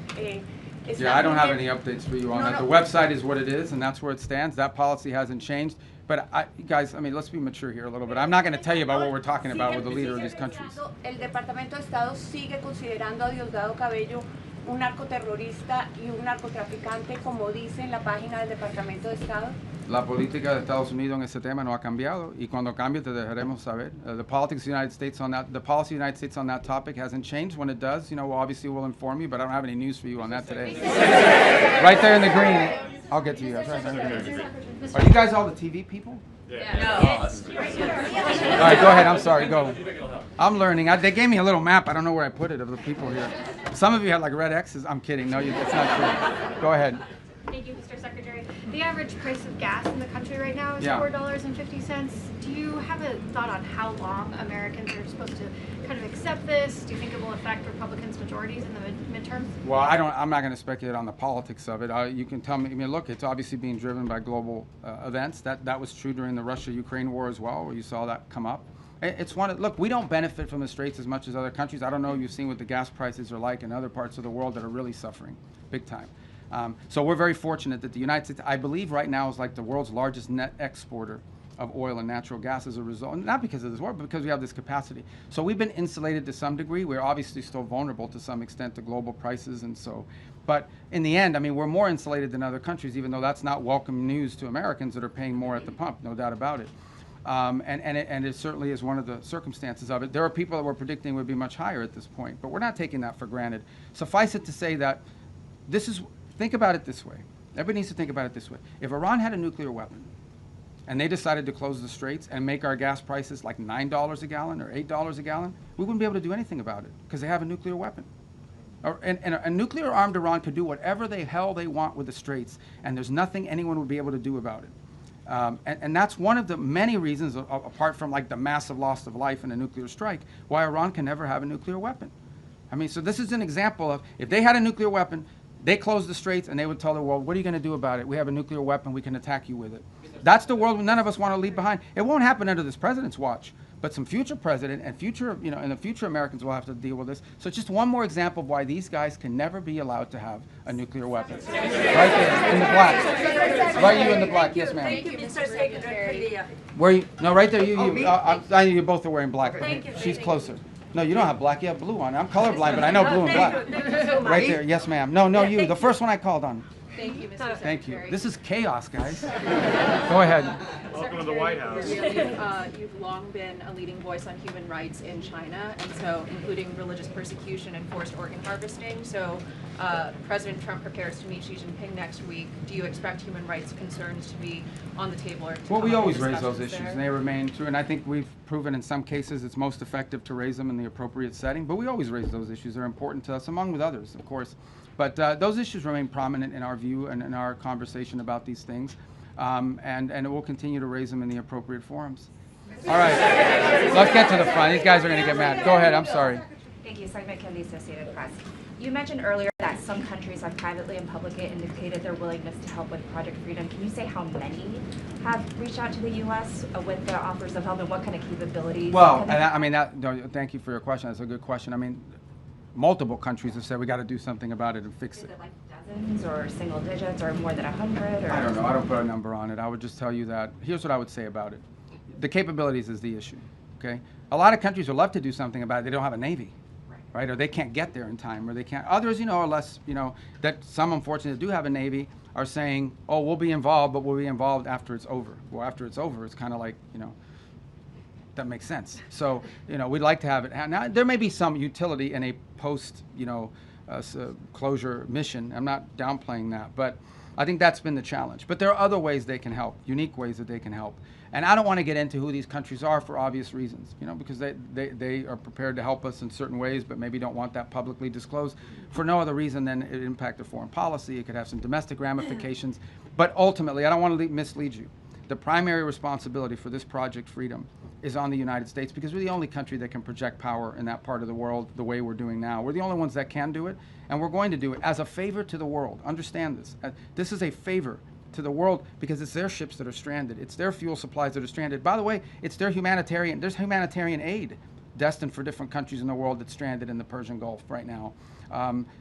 Yeah, I don't have any updates for you on that. The website is what it is, and that's where it stands. That policy hasn't changed. But guys, I mean, let's be mature here a little bit. I'm not going to tell you about what we're talking about with the leader of these countries. El Departamento de Estado sigue considerando a Diosdado Cabello un narcoterrorista y un narcotraficante, como dice en la página del Departamento de Estado. La política de Estados Unidos en ese tema no ha cambiado, y cuando cambie te dejaremos saber. The politics of the United States on that, the policy of the United States on that topic hasn't changed. When it does, obviously we'll inform you, but I don't have any news for you on that today. Right there in the green. I'll get to you guys. Right there in the green. Are you guys all the TV people? Yeah. All right, go ahead. I'm sorry. Go. I'm learning. They gave me a little map. I don't know where I put it of the people here. Some of you had like red X's. I'm kidding. No, it's not true. Go ahead. Thank you, Mr. Secretary. The average price of gas in the country right now is $4.50. Do you have a thought on how long Americans are supposed to kind of accept this? Do you think it will affect Republicans' majorities in the midterms? Well, I'm not going to speculate on the politics of it. You can tell me. I mean, look, it's obviously being driven by global events. That was true during the Russia-Ukraine war as well, where you saw that come up. It's one. Look, we don't benefit from the Straits as much as other countries. I don't know if you've seen what the gas prices are like in other parts of the world that are really suffering big time. So we're very fortunate that the United States, I believe right now, is like the world's largest net exporter of oil and natural gas as a result, not because of this war, but because we have this capacity. So we've been insulated to some degree. We're obviously still vulnerable to some extent to global prices, and so, but in the end, I mean, we're more insulated than other countries, even though that's not welcome news to Americans that are paying more at the pump, no doubt about it. And it certainly is one of the circumstances of it. There are people that were predicting would be much higher at this point, but we're not taking that for granted. Suffice it to say that this is, think about it this way. Everybody needs to think about it this way. If Iran had a nuclear weapon and they decided to close the Straits and make our gas prices like $9 a gallon or $8 a gallon, we wouldn't be able to do anything about it because they have a nuclear weapon. And a nuclear-armed Iran could do whatever the hell they want with the Straits, and there's nothing anyone would be able to do about it. And that's one of the many reasons, apart from like the massive loss of life in a nuclear strike, why Iran can never have a nuclear weapon. I mean, so this is an example of, if they had a nuclear weapon, they closed the Straits and they would tell the world, what are you going to do about it? We have a nuclear weapon, we can attack you with it. That's the world none of us want to leave behind. It won't happen under this president's watch, but some future president and future, you know, in the future Americans will have to deal with this. So it's just one more example of why these guys can never be allowed to have a nuclear weapon. Right there, in the black. Right, you in the black, yes ma'am. Thank you, Mr. Secretary. Where you, no, right there, you. I you both are wearing black. She's closer. No, you don't have black, you have blue on. I'm colorblind, but I know blue and black. Right there, yes ma'am. No, you, the first one I called on. Thank you, Mr. Secretary. Thank you. This is chaos, guys. Go ahead. Welcome to the White House. You've long been a leading voice on human rights in China, and so including religious persecution and forced organ harvesting. So President Trump prepares to meet Xi Jinping next week. Do you expect human rights concerns to be on the table? Or well, we always raise those issues, and they remain true. And I think we've proven in some cases it's most effective to raise them in the appropriate setting. But we always raise those issues. They're important to us, among with others, of course. But those issues remain prominent in our view and in our conversation about these things. And we'll continue to raise them in the appropriate forums. All right, let's get to the front. These guys are going to get mad. Go ahead, I'm sorry. Thank you, Simon Kelly, Associated Press. You mentioned earlier that some countries have privately and publicly indicated their willingness to help with Project Freedom. Can you say how many have reached out to the U.S. with their offers of help and what kind of capabilities? Well, and I mean, thank you for your question. That's a good question. I mean, multiple countries have said we got to do something about it and fix it. Is it like dozens or single digits or more than 100? Or? I don't know. I don't put a number on it. I would just tell you that here's what I would say about it. The capabilities is the issue. Okay, a lot of countries would love to do something about it. They don't have a navy, right? Or they can't get there in time, or they can't. Others, you know, are less. You know, that some unfortunately do have a navy are saying, oh, we'll be involved, but we'll be involved after it's over. Well, after it's over, it's kind of like, you know. That makes sense. So, you know, we'd like to have it. Now, there may be some utility in a post, you know, closure mission. I'm not downplaying that, but I think that's been the challenge. But there are other ways they can help, unique ways that they can help. And I don't want to get into who these countries are for obvious reasons, you know, because they are prepared to help us in certain ways, but maybe don't want that publicly disclosed for no other reason than it impact their foreign policy. It could have some domestic ramifications. But ultimately, I don't want to mislead you. The primary responsibility for this Project Freedom is on the United States because we're the only country that can project power in that part of the world the way we're doing now. We're the only ones that can do it, and we're going to do it as a favor to the world. Understand this. This is a favor to the world because it's their ships that are stranded. It's their fuel supplies that are stranded. By the way, it's their humanitarian, there's humanitarian aid destined for different countries in the world that's stranded in the Persian Gulf right now.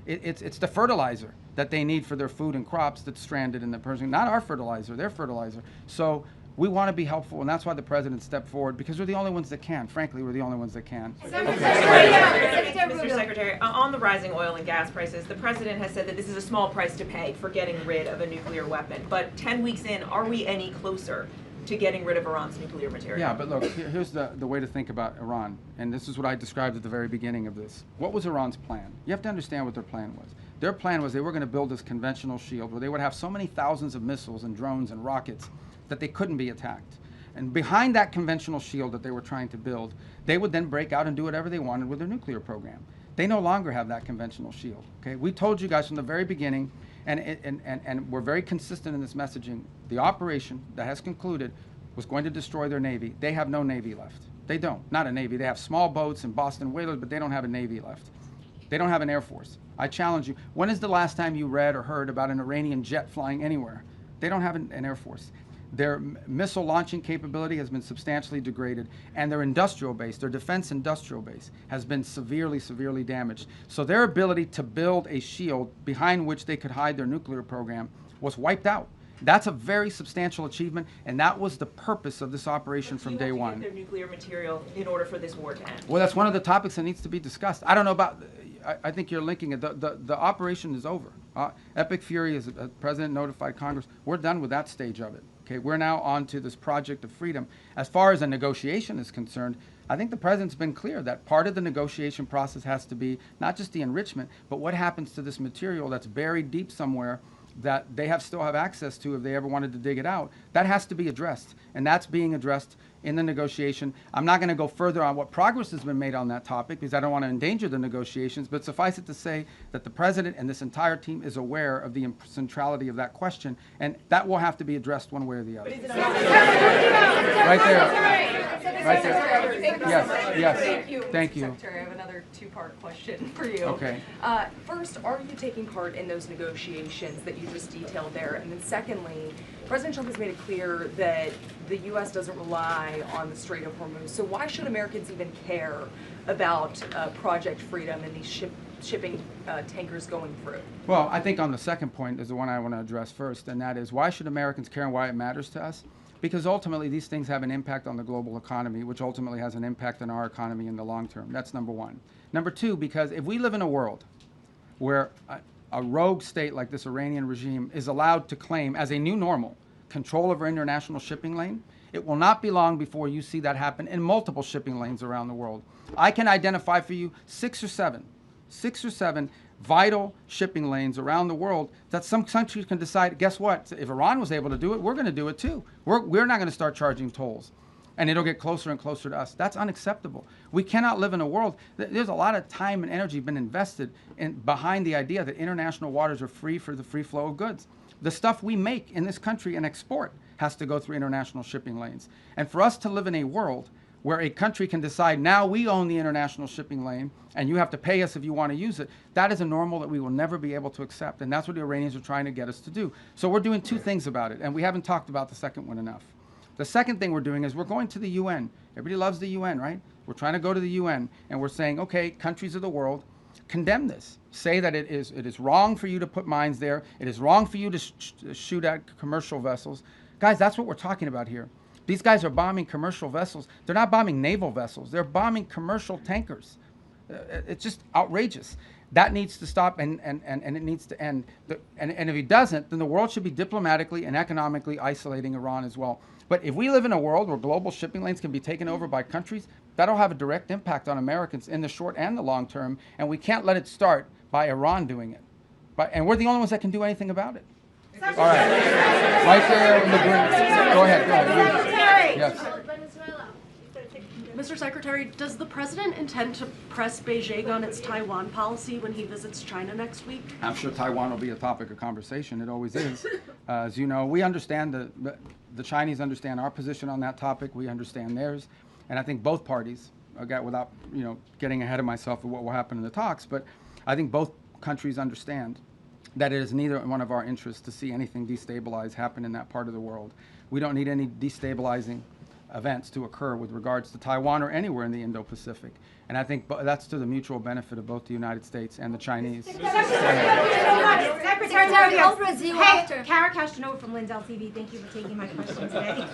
It's the fertilizer that they need for their food and crops that's stranded in the Persian, not our fertilizer, their fertilizer. So we want to be helpful, and that's why the president stepped forward, because we're the only ones that can. Frankly, we're the only ones that can. Mr. Secretary, on the rising oil and gas prices, the president has said that this is a small price to pay for getting rid of a nuclear weapon. But 10 weeks in, are we any closer to getting rid of Iran's nuclear material? Yeah, but look, here's the way to think about Iran, and this is what I described at the very beginning of this. What was Iran's plan? You have to understand what their plan was. Their plan was they were going to build this conventional shield where they would have so many thousands of missiles and drones and rockets that they couldn't be attacked. And behind that conventional shield that they were trying to build, they would then break out and do whatever they wanted with their nuclear program. They no longer have that conventional shield. Okay? We told you guys from the very beginning, And we're very consistent in this messaging. The operation that has concluded was going to destroy their Navy. They have no Navy left. They don't. Not a Navy. They have small boats and Boston whalers, but they don't have a Navy left. They don't have an Air Force. I challenge you. When is the last time you read or heard about an Iranian jet flying anywhere? They don't have an Air Force. Their missile launching capability has been substantially degraded, and their industrial base, their defense industrial base, has been severely, severely damaged. So their ability to build a shield behind which they could hide their nuclear program was wiped out. That's a very substantial achievement, and that was the purpose of this operation from day one. Their nuclear material in order for this war to end. Well, that's one of the topics that needs to be discussed. I don't know about. I think you're linking it. The operation is over. Epic Fury, as the president notified Congress, we're done with that stage of it. Okay, we're now on to this project of freedom. As far as a negotiation is concerned, I think the president's been clear that part of the negotiation process has to be not just the enrichment, but what happens to this material that's buried deep somewhere that they still have access to if they ever wanted to dig it out. That has to be addressed, and that's being addressed in the negotiation. I'm not going to go further on what progress has been made on that topic because I don't want to endanger the negotiations, but suffice it to say that the president and this entire team is aware of the centrality of that question, and that will have to be addressed one way or the other. Right there. Right there. Yes. Thank you, Thank you. Secretary. I have another two-part question for you. Okay. First, are you taking part in those negotiations that you just detailed there? And then secondly, President Trump has made it clear that the U.S. doesn't rely on the Strait of Hormuz. So why should Americans even care about Project Freedom and these shipping tankers going through? Well, I think on the second point is the one I want to address first, and that is why should Americans care and why it matters to us? Because ultimately these things have an impact on the global economy, which ultimately has an impact on our economy in the long term. That's number one. Number two, because if we live in a world where a rogue state like this Iranian regime is allowed to claim as a new normal control over international shipping lane, it will not be long before you see that happen in multiple shipping lanes around the world. I can identify for you six or seven vital shipping lanes around the world that some countries can decide, guess what, if Iran was able to do it, we're going to do it too. We're not going to start charging tolls. And it'll get closer and closer to us. That's unacceptable. We cannot live in a world. There's a lot of time and energy been invested behind the idea that international waters are free for the free flow of goods. The stuff we make in this country and export has to go through international shipping lanes. And for us to live in a world where a country can decide, now we own the international shipping lane and you have to pay us if you want to use it, that is a normal that we will never be able to accept. And that's what the Iranians are trying to get us to do. So we're doing two things about it, and we haven't talked about the second one enough. The second thing we're doing is we're going to the UN. Everybody loves the UN, right? We're trying to go to the UN, and we're saying, okay, countries of the world, condemn this. Say that it is wrong for you to put mines there. It is wrong for you to shoot at commercial vessels. Guys, that's what we're talking about here. These guys are bombing commercial vessels. They're not bombing naval vessels. They're bombing commercial tankers. It's just outrageous. That needs to stop, and it needs to end. And if it doesn't, then the world should be diplomatically and economically isolating Iran as well. But if we live in a world where global shipping lanes can be taken over by countries, that'll have a direct impact on Americans in the short and the long term, and we can't let it start by Iran doing it. And we're the only ones that can do anything about it. All right. Right there in the green. Go ahead. Yes. Mr. Secretary, does the president intend to press Beijing on its Taiwan policy when he visits China next week? I'm sure Taiwan will be a topic of conversation. It always is. As you know, we understand the Chinese understand our position on that topic. We understand theirs. And I think both parties, without getting ahead of myself of what will happen in the talks, but I think both countries understand that it is neither one of our interests to see anything destabilize happen in that part of the world. We don't need any destabilizing events to occur with regards to Taiwan or anywhere in the Indo-Pacific. And I think that's to the mutual benefit of both the United States and the Chinese. Secretary, Kara Castanova from Lindell TV. Thank you for taking my question today.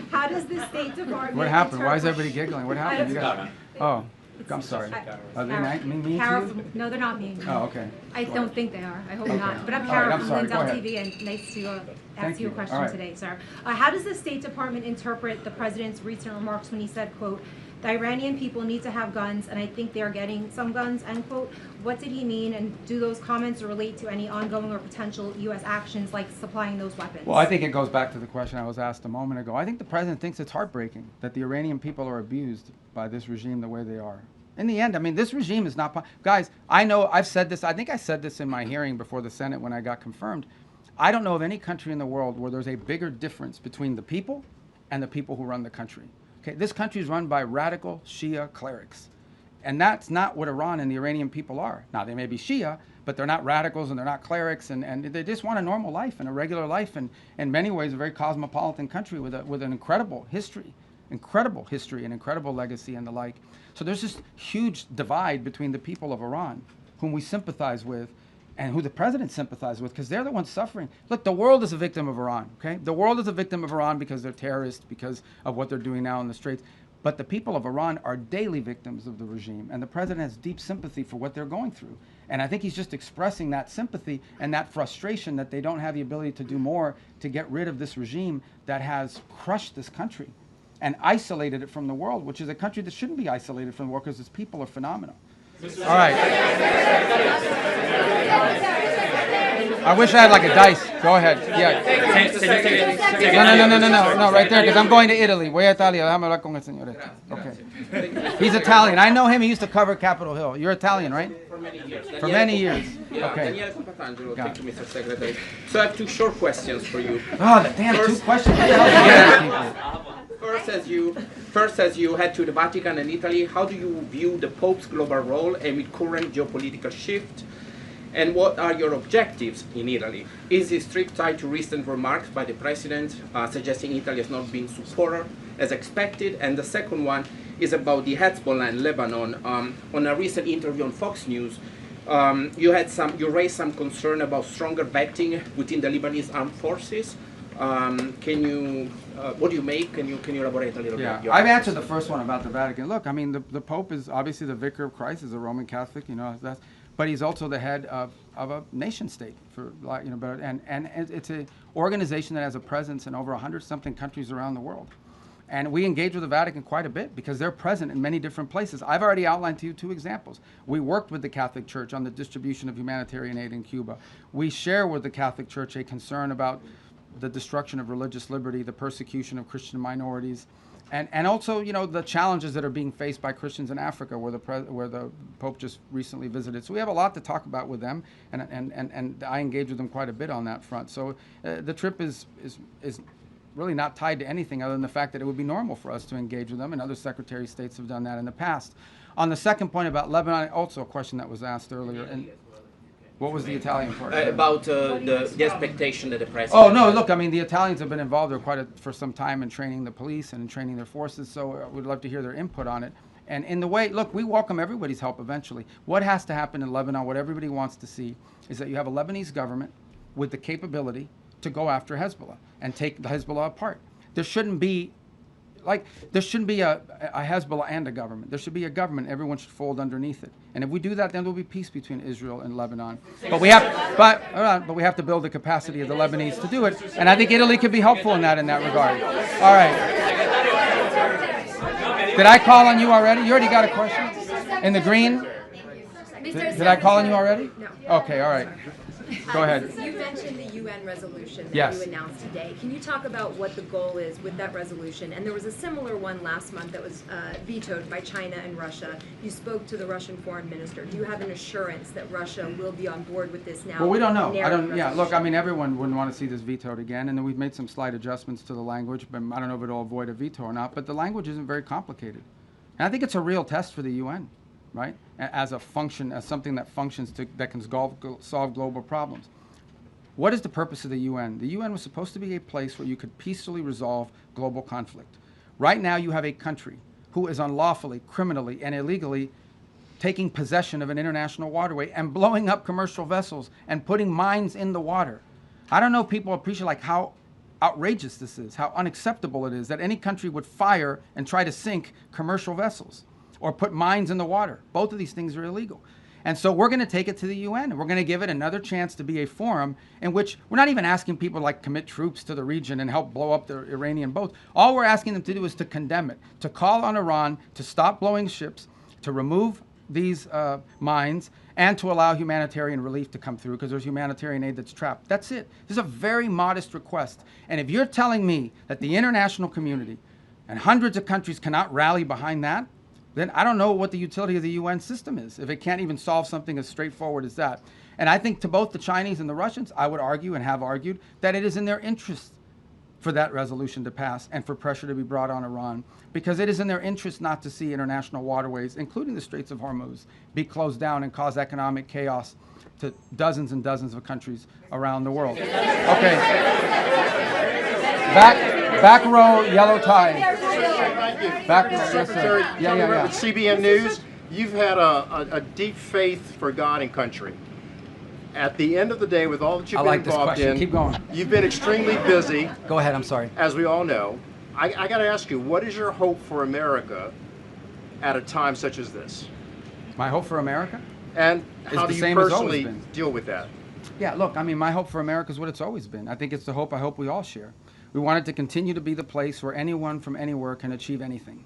How does the State Department... What happened? Why is everybody giggling? What happened? You guys... Oh. I'm sorry. Are they mean to you? No, they're not mean. Oh, okay. I don't think they are. I hope not. But I'm Kara from Lindell TV, and nice to ask you a question today, sir. How does the State Department interpret the president's recent remarks when he said, quote, the Iranian people need to have guns, and I think they are getting some guns, end quote. What did he mean, and do those comments relate to any ongoing or potential U.S. actions like supplying those weapons? Well, I think it goes back to the question I was asked a moment ago. I think the president thinks it's heartbreaking that the Iranian people are abused by this regime the way they are. In the end, I mean, this regime is not, guys, I know, I've said this, I think I said this in my hearing before the Senate when I got confirmed. I don't know of any country in the world where there's a bigger difference between the people and the people who run the country. Okay, this country is run by radical Shia clerics. And that's not what Iran and the Iranian people are. Now, they may be Shia, but they're not radicals and they're not clerics, and they just want a normal life and a regular life, and in many ways a very cosmopolitan country with an incredible history and incredible legacy and the like. So there's this huge divide between the people of Iran, whom we sympathize with, and who the president sympathizes with, because they're the ones suffering. Look, the world is a victim of Iran, okay? The world is a victim of Iran because they're terrorists, because of what they're doing now in the Straits. But the people of Iran are daily victims of the regime, and the president has deep sympathy for what they're going through. And I think he's just expressing that sympathy and that frustration that they don't have the ability to do more to get rid of this regime that has crushed this country and isolated it from the world, which is a country that shouldn't be isolated from the world because its people are phenomenal. All right. I wish I had like a dice. Go ahead. Yeah. No, right there, because I'm going to Italy. Voy a Italia. Déjame hablar con el señor. Okay. He's Italian. I know him. He used to cover Capitol Hill. You're Italian, right? For many years. For many years. Yeah, Okay. Daniele Compatangelo. Thank you, Mr. Secretary. So I have two short questions for you. Oh, damn, two questions. What the hell is people? First, as you head to the Vatican and Italy, how do you view the Pope's global role amid current geopolitical shift? And what are your objectives in Italy? Is this trip tied to recent remarks by the President suggesting Italy has not been supported as expected? And the second one is about the Hezbollah in Lebanon. On a recent interview on Fox News, you raised some concern about stronger vetting within the Lebanese armed forces. What do you make? Can you elaborate a little bit? Yeah, I've answered the first one about the Vatican. Look, I mean, the Pope is obviously the vicar of Christ, is a Roman Catholic, you know, but he's also the head of a nation state, and it's an organization that has a presence in over 100-something countries around the world. And we engage with the Vatican quite a bit because they're present in many different places. I've already outlined to you two examples. We worked with the Catholic Church on the distribution of humanitarian aid in Cuba. We share with the Catholic Church a concern about the destruction of religious liberty, the persecution of Christian minorities, and also, you know, the challenges that are being faced by Christians in Africa, where the Pope just recently visited. So we have a lot to talk about with them, and I engage with them quite a bit on that front. So the trip is really not tied to anything other than the fact that it would be normal for us to engage with them, and other Secretary of States have done that in the past. On the second point about Lebanon, also a question that was asked earlier. And what was the Italian part? About the expectation that the President... Oh, no, look, I mean, the Italians have been involved for some time in training the police and in training their forces, so we'd love to hear their input on it. And in the way, look, we welcome everybody's help eventually. What has to happen in Lebanon, what everybody wants to see, is that you have a Lebanese government with the capability to go after Hezbollah and take the Hezbollah apart. There shouldn't be a Hezbollah and a government. There should be a government. Everyone should fold underneath it. And if we do that, then there will be peace between Israel and Lebanon. But we have to build the capacity of the Lebanese to do it. And I think Italy could be helpful in that regard. All right. Did I call on you already? You already got a question? In the green? Did I call on you already? No. Okay, all right. Go ahead. You mentioned the UN resolution that Yes. you announced today. Can you talk about what the goal is with that resolution? And there was a similar one last month that was vetoed by China and Russia. You spoke to the Russian foreign minister. Do you have an assurance that Russia will be on board with this now? Well, we don't know. Yeah, look, I mean, everyone wouldn't want to see this vetoed again, and then we've made some slight adjustments to the language, but I don't know if it'll avoid a veto or not, but the language isn't very complicated. And I think it's a real test for the UN, right? As something that functions that can solve global problems. What is the purpose of the UN? The UN was supposed to be a place where you could peacefully resolve global conflict. Right now you have a country who is unlawfully, criminally, and illegally taking possession of an international waterway and blowing up commercial vessels and putting mines in the water. I don't know if people appreciate how outrageous this is, how unacceptable it is that any country would fire and try to sink commercial vessels or put mines in the water. Both of these things are illegal. And so we're going to take it to the UN, and we're going to give it another chance to be a forum in which we're not even asking people to commit troops to the region and help blow up the Iranian boats. All we're asking them to do is to condemn it, to call on Iran to stop blowing ships, to remove these mines, and to allow humanitarian relief to come through, because there's humanitarian aid that's trapped. That's it. This is a very modest request. And if you're telling me that the international community and hundreds of countries cannot rally behind that, then I don't know what the utility of the UN system is if it can't even solve something as straightforward as that. And I think to both the Chinese and the Russians, I would argue and have argued that it is in their interest for that resolution to pass and for pressure to be brought on Iran, because it is in their interest not to see international waterways, including the Straits of Hormuz, be closed down and cause economic chaos to dozens and dozens of countries around the world. Okay. Back row, yellow tie. Back row, yes, sir. Yeah. With CBN News, you've had a deep faith for God and country. At the end of the day, with all that you've been involved in, keep going. You've been extremely busy. Go ahead, I'm sorry. As we all know. I got to ask you, what is your hope for America at a time such as this? My hope for America? And how do you personally deal with that? Yeah, look, I mean, my hope for America is what it's always been. I think it's the hope I hope we all share. We want it to continue to be the place where anyone from anywhere can achieve anything,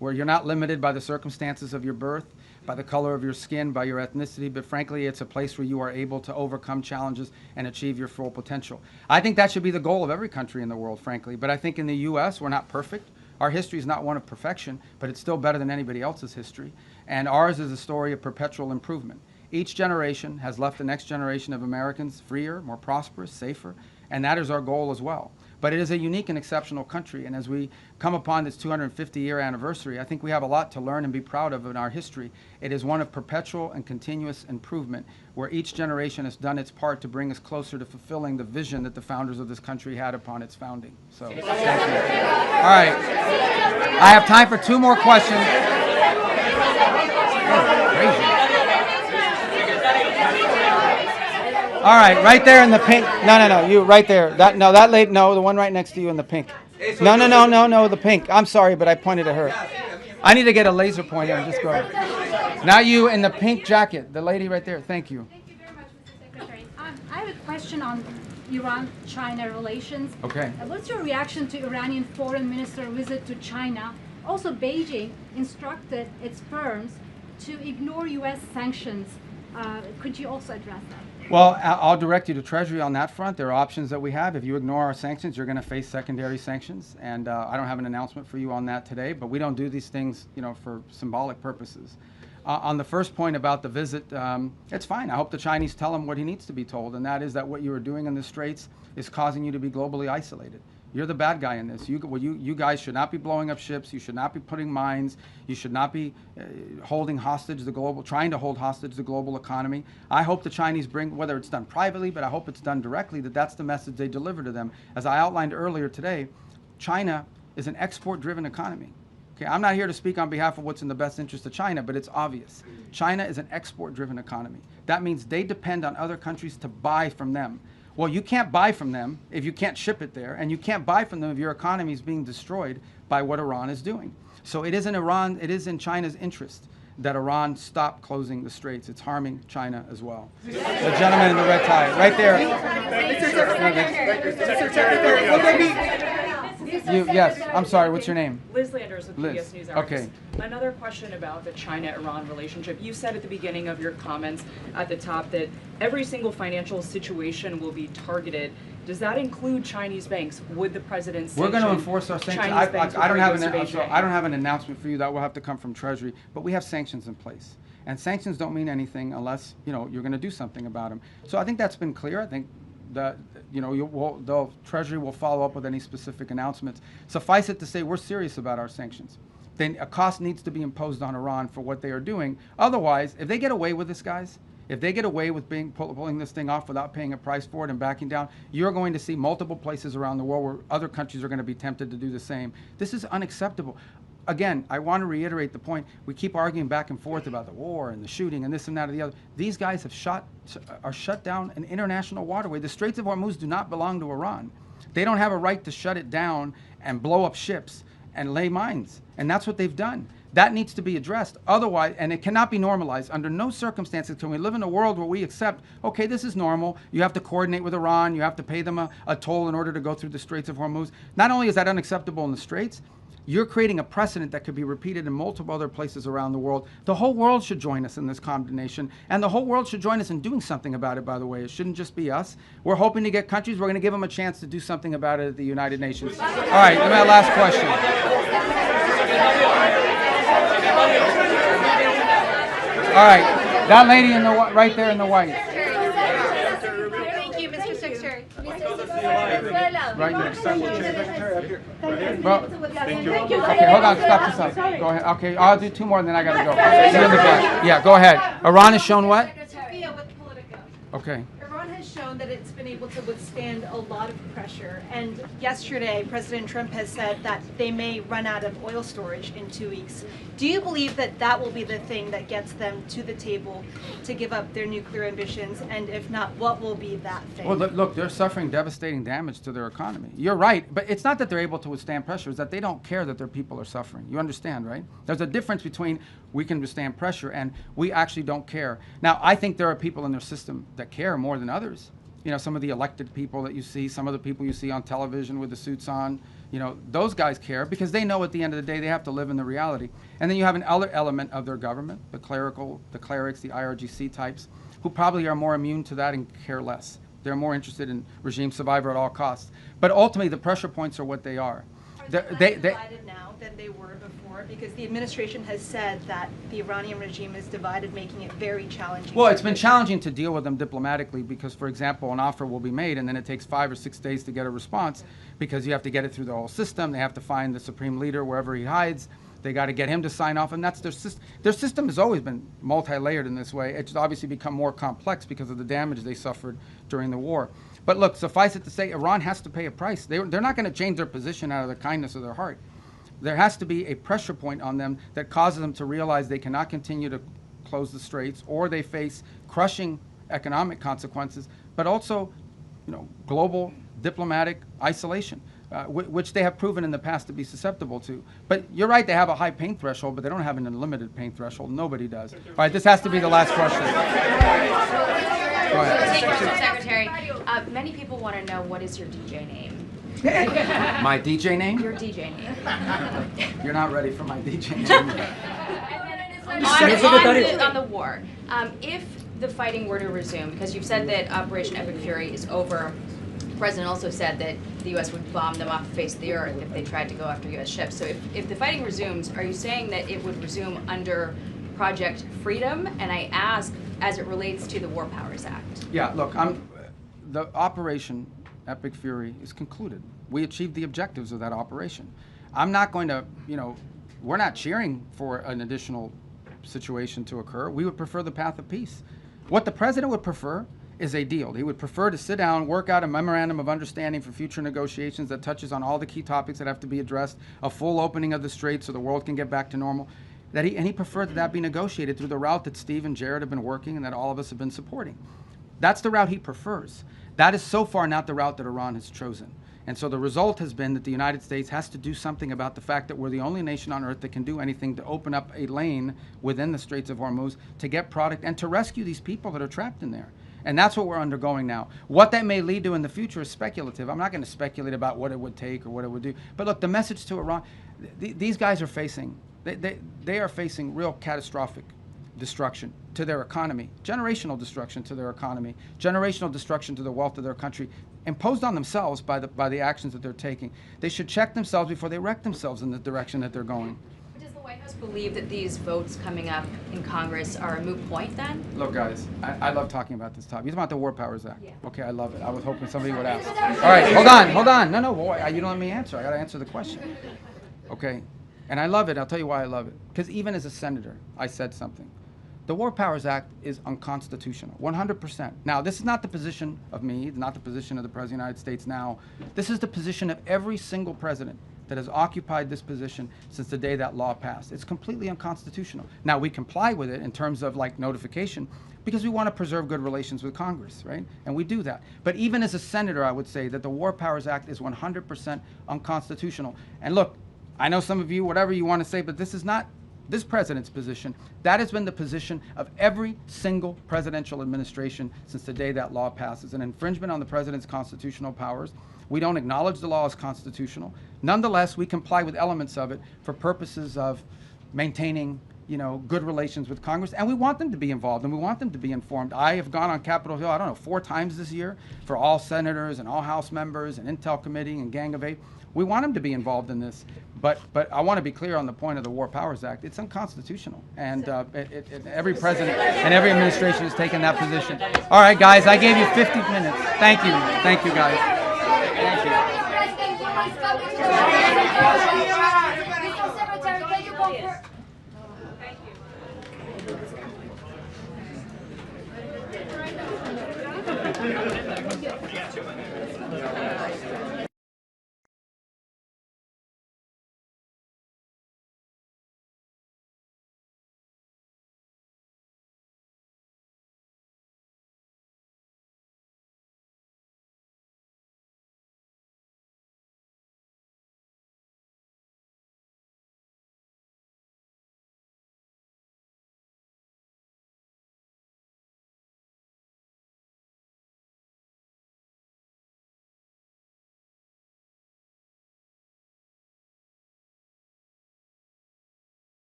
where you're not limited by the circumstances of your birth, by the color of your skin, by your ethnicity, but frankly, it's a place where you are able to overcome challenges and achieve your full potential. I think that should be the goal of every country in the world, frankly, but I think in the U.S., we're not perfect. Our history is not one of perfection, but it's still better than anybody else's history, and ours is a story of perpetual improvement. Each generation has left the next generation of Americans freer, more prosperous, safer, and that is our goal as well. But it is a unique and exceptional country, and as we come upon this 250-year anniversary, I think we have a lot to learn and be proud of in our history. It is one of perpetual and continuous improvement, where each generation has done its part to bring us closer to fulfilling the vision that the founders of this country had upon its founding. So, thank you. All right. I have time for 2 more questions. Crazy. All right, right there in the pink. No, you right there. That lady. No, the one right next to you in the pink. No, the pink. I'm sorry, but I pointed at her. I need to get a laser pointer and just go. Now you in the pink jacket, the lady right there. Thank you. Thank you very much, Mr. Secretary. I have a question on Iran-China relations. Okay. What's your reaction to Iranian foreign minister visit to China? Also, Beijing instructed its firms to ignore U.S. sanctions. Could you also address that? Well, I'll direct you to Treasury on that front. There are options that we have. If you ignore our sanctions, you're going to face secondary sanctions. And I don't have an announcement for you on that today, but we don't do these things, for symbolic purposes. On the first point about the visit, it's fine. I hope the Chinese tell him what he needs to be told, and that is that what you are doing in the Straits is causing you to be globally isolated. You're the bad guy in this. You guys should not be blowing up ships. You should not be putting mines. You should not be trying to hold hostage the global economy. I hope the Chinese bring, whether it's done privately, but I hope it's done directly, that's the message they deliver to them. As I outlined earlier today, China is an export-driven economy. Okay, I'm not here to speak on behalf of what's in the best interest of China, but it's obvious. China is an export-driven economy. That means they depend on other countries to buy from them. Well, you can't buy from them if you can't ship it there, and you can't buy from them if your economy is being destroyed by what Iran is doing. So it is in China's interest that Iran stop closing the Straits. It's harming China as well. The gentleman in the red tie, right there. Yes, I'm sorry, what's your name? Liz Landers with PBS News Hours. Okay. Another question about the China-Iran relationship. You said at the beginning of your comments at the top that every single financial situation will be targeted. Does that include Chinese banks? Would the president sanction? We're going to enforce our sanctions. I don't have an announcement for you. That will have to come from Treasury, but we have sanctions in place. And sanctions don't mean anything unless, you're going to do something about them. So I think that's been clear. I think that, the Treasury will follow up with any specific announcements. Suffice it to say, we're serious about our sanctions. Then a cost needs to be imposed on Iran for what they are doing. Otherwise, if they get away with this, guys, if they get away with pulling this thing off without paying a price for it and backing down, you're going to see multiple places around the world where other countries are going to be tempted to do the same. This is unacceptable. Again, I want to reiterate the point. We keep arguing back and forth about the war and the shooting and this and that and the other. These guys have shut down an international waterway. The Straits of Hormuz do not belong to Iran. They don't have a right to shut it down and blow up ships and lay mines. And that's what they've done. That needs to be addressed. Otherwise, and it cannot be normalized. Under no circumstances can we live in a world where we accept, okay, this is normal. You have to coordinate with Iran. You have to pay them a toll in order to go through the Straits of Hormuz. Not only is that unacceptable in the Straits, you're creating a precedent that could be repeated in multiple other places around the world. The whole world should join us in this condemnation, and the whole world should join us in doing something about it, by the way. It shouldn't just be us. We're hoping to get countries. We're going to give them a chance to do something about it at the United Nations. All right, my last question. All right, that lady in the right there in the white. Thank you, Mr. Secretary. Right next to Secretary. Well, okay, hold on, stop this up. Go ahead. Okay, I'll do two more and then I gotta go. See you in the back. Yeah, go ahead. Iran has shown what? Okay. Iran has shown that it's been able to withstand a lot of pressure. And yesterday, President Trump has said that they may run out of oil storage in 2 weeks. Do you believe that that will be the thing that gets them to the table to give up their nuclear ambitions? And if not, what will be that thing? Well, look, they're suffering devastating damage to their economy. You're right, but it's not that they're able to withstand pressure, it's that they don't care that their people are suffering. You understand, right? There's a difference between we can withstand pressure and we actually don't care. Now, I think there are people in their system that care more than others. You know, some of the elected people that you see, some of the people you see on television with the suits on, you know, those guys care because they know at the end of the day they have to live in the reality. And then you have an other element of their government, the clerics, the IRGC types, who probably are more immune to that and care less. They're more interested in regime survival at all costs. But ultimately, the pressure points are what they are. Are they less divided now than they were before? Because the administration has said that the Iranian regime is divided, making it very challenging. Well, it's been challenging to deal with them diplomatically because, for example, an offer will be made and then it takes 5 or 6 days to get a response because you have to get it through the whole system. They have to find the supreme leader wherever he hides. They got to get him to sign off, and that's their system. Their system has always been multi-layered in this way. It's obviously become more complex because of the damage they suffered during the war. But look, suffice it to say, Iran has to pay a price. They're not going to change their position out of the kindness of their heart. There has to be a pressure point on them that causes them to realize they cannot continue to close the straits, or they face crushing economic consequences, but also, you know, global diplomatic isolation. Which they have proven in the past to be susceptible to. But you're right, they have a high pain threshold, but they don't have an unlimited pain threshold. Nobody does. All right, this has to be the last question. Go ahead. Mr. Secretary, many people want to know what is your DJ name? My DJ name? Your DJ name. You're not ready for my DJ name. On the war, if the fighting were to resume, because you've said that Operation Epic Fury is over, the president also said that the U.S. would bomb them off the face of the earth if they tried to go after U.S. ships. So if the fighting resumes, are you saying that it would resume under Project Freedom? And I ask, as it relates to the War Powers Act. Yeah, look, the Operation Epic Fury is concluded. We achieved the objectives of that operation. I'm not going to, you know, we're not cheering for an additional situation to occur. We would prefer the path of peace. What the president would prefer is a deal. He would prefer to sit down, work out a memorandum of understanding for future negotiations that touches on all the key topics that have to be addressed, a full opening of the strait so the world can get back to normal. And he preferred that be negotiated through the route that Steve and Jared have been working and that all of us have been supporting. That's the route he prefers. That is so far not the route that Iran has chosen. And so the result has been that the United States has to do something about the fact that we're the only nation on earth that can do anything to open up a lane within the Straits of Hormuz to get product and to rescue these people that are trapped in there. And that's what we're undergoing now. What that may lead to in the future is speculative. I'm not going to speculate about what it would take or what it would do. But look, the message to Iran, these guys are facing, they are facing real catastrophic destruction to their economy, generational destruction to their economy, generational destruction to the wealth of their country, imposed on themselves by the actions that they're taking. They should check themselves before they wreck themselves in the direction that they're going. Does the White House believe that these votes coming up in Congress are a moot point then? Look, guys, I love talking about this topic. You're talking about the War Powers Act. Yeah. Okay, I love it. I was hoping somebody would ask. All right, hold on. No, boy, you don't let me answer. I got to answer the question. Okay, and I love it. I'll tell you why I love it. Because even as a senator, I said something. The War Powers Act is unconstitutional, 100%. Now, this is not the position of me, not the position of the President of the United States now. This is the position of every single president that has occupied this position since the day that law passed. It's completely unconstitutional. Now, we comply with it in terms of like notification because we want to preserve good relations with Congress, right? And we do that. But even as a senator, I would say that the War Powers Act is 100% unconstitutional. And look, I know some of you, whatever you want to say, but this is not this president's position. That has been the position of every single presidential administration since the day that law passes. An infringement on the president's constitutional powers. We don't acknowledge the law as constitutional. Nonetheless, we comply with elements of it for purposes of maintaining, you know, good relations with Congress. And we want them to be involved and we want them to be informed. I have gone on Capitol Hill, I don't know, 4 times this year for all senators and all House members and Intel Committee and Gang of 8. We want them to be involved in this. But I want to be clear on the point of the War Powers Act. It's unconstitutional, and every president and every administration has taken that position. All right, guys, I gave you 50 minutes. Thank you, guys. Thank you. Mr. Secretary, can you confirm? Thank you.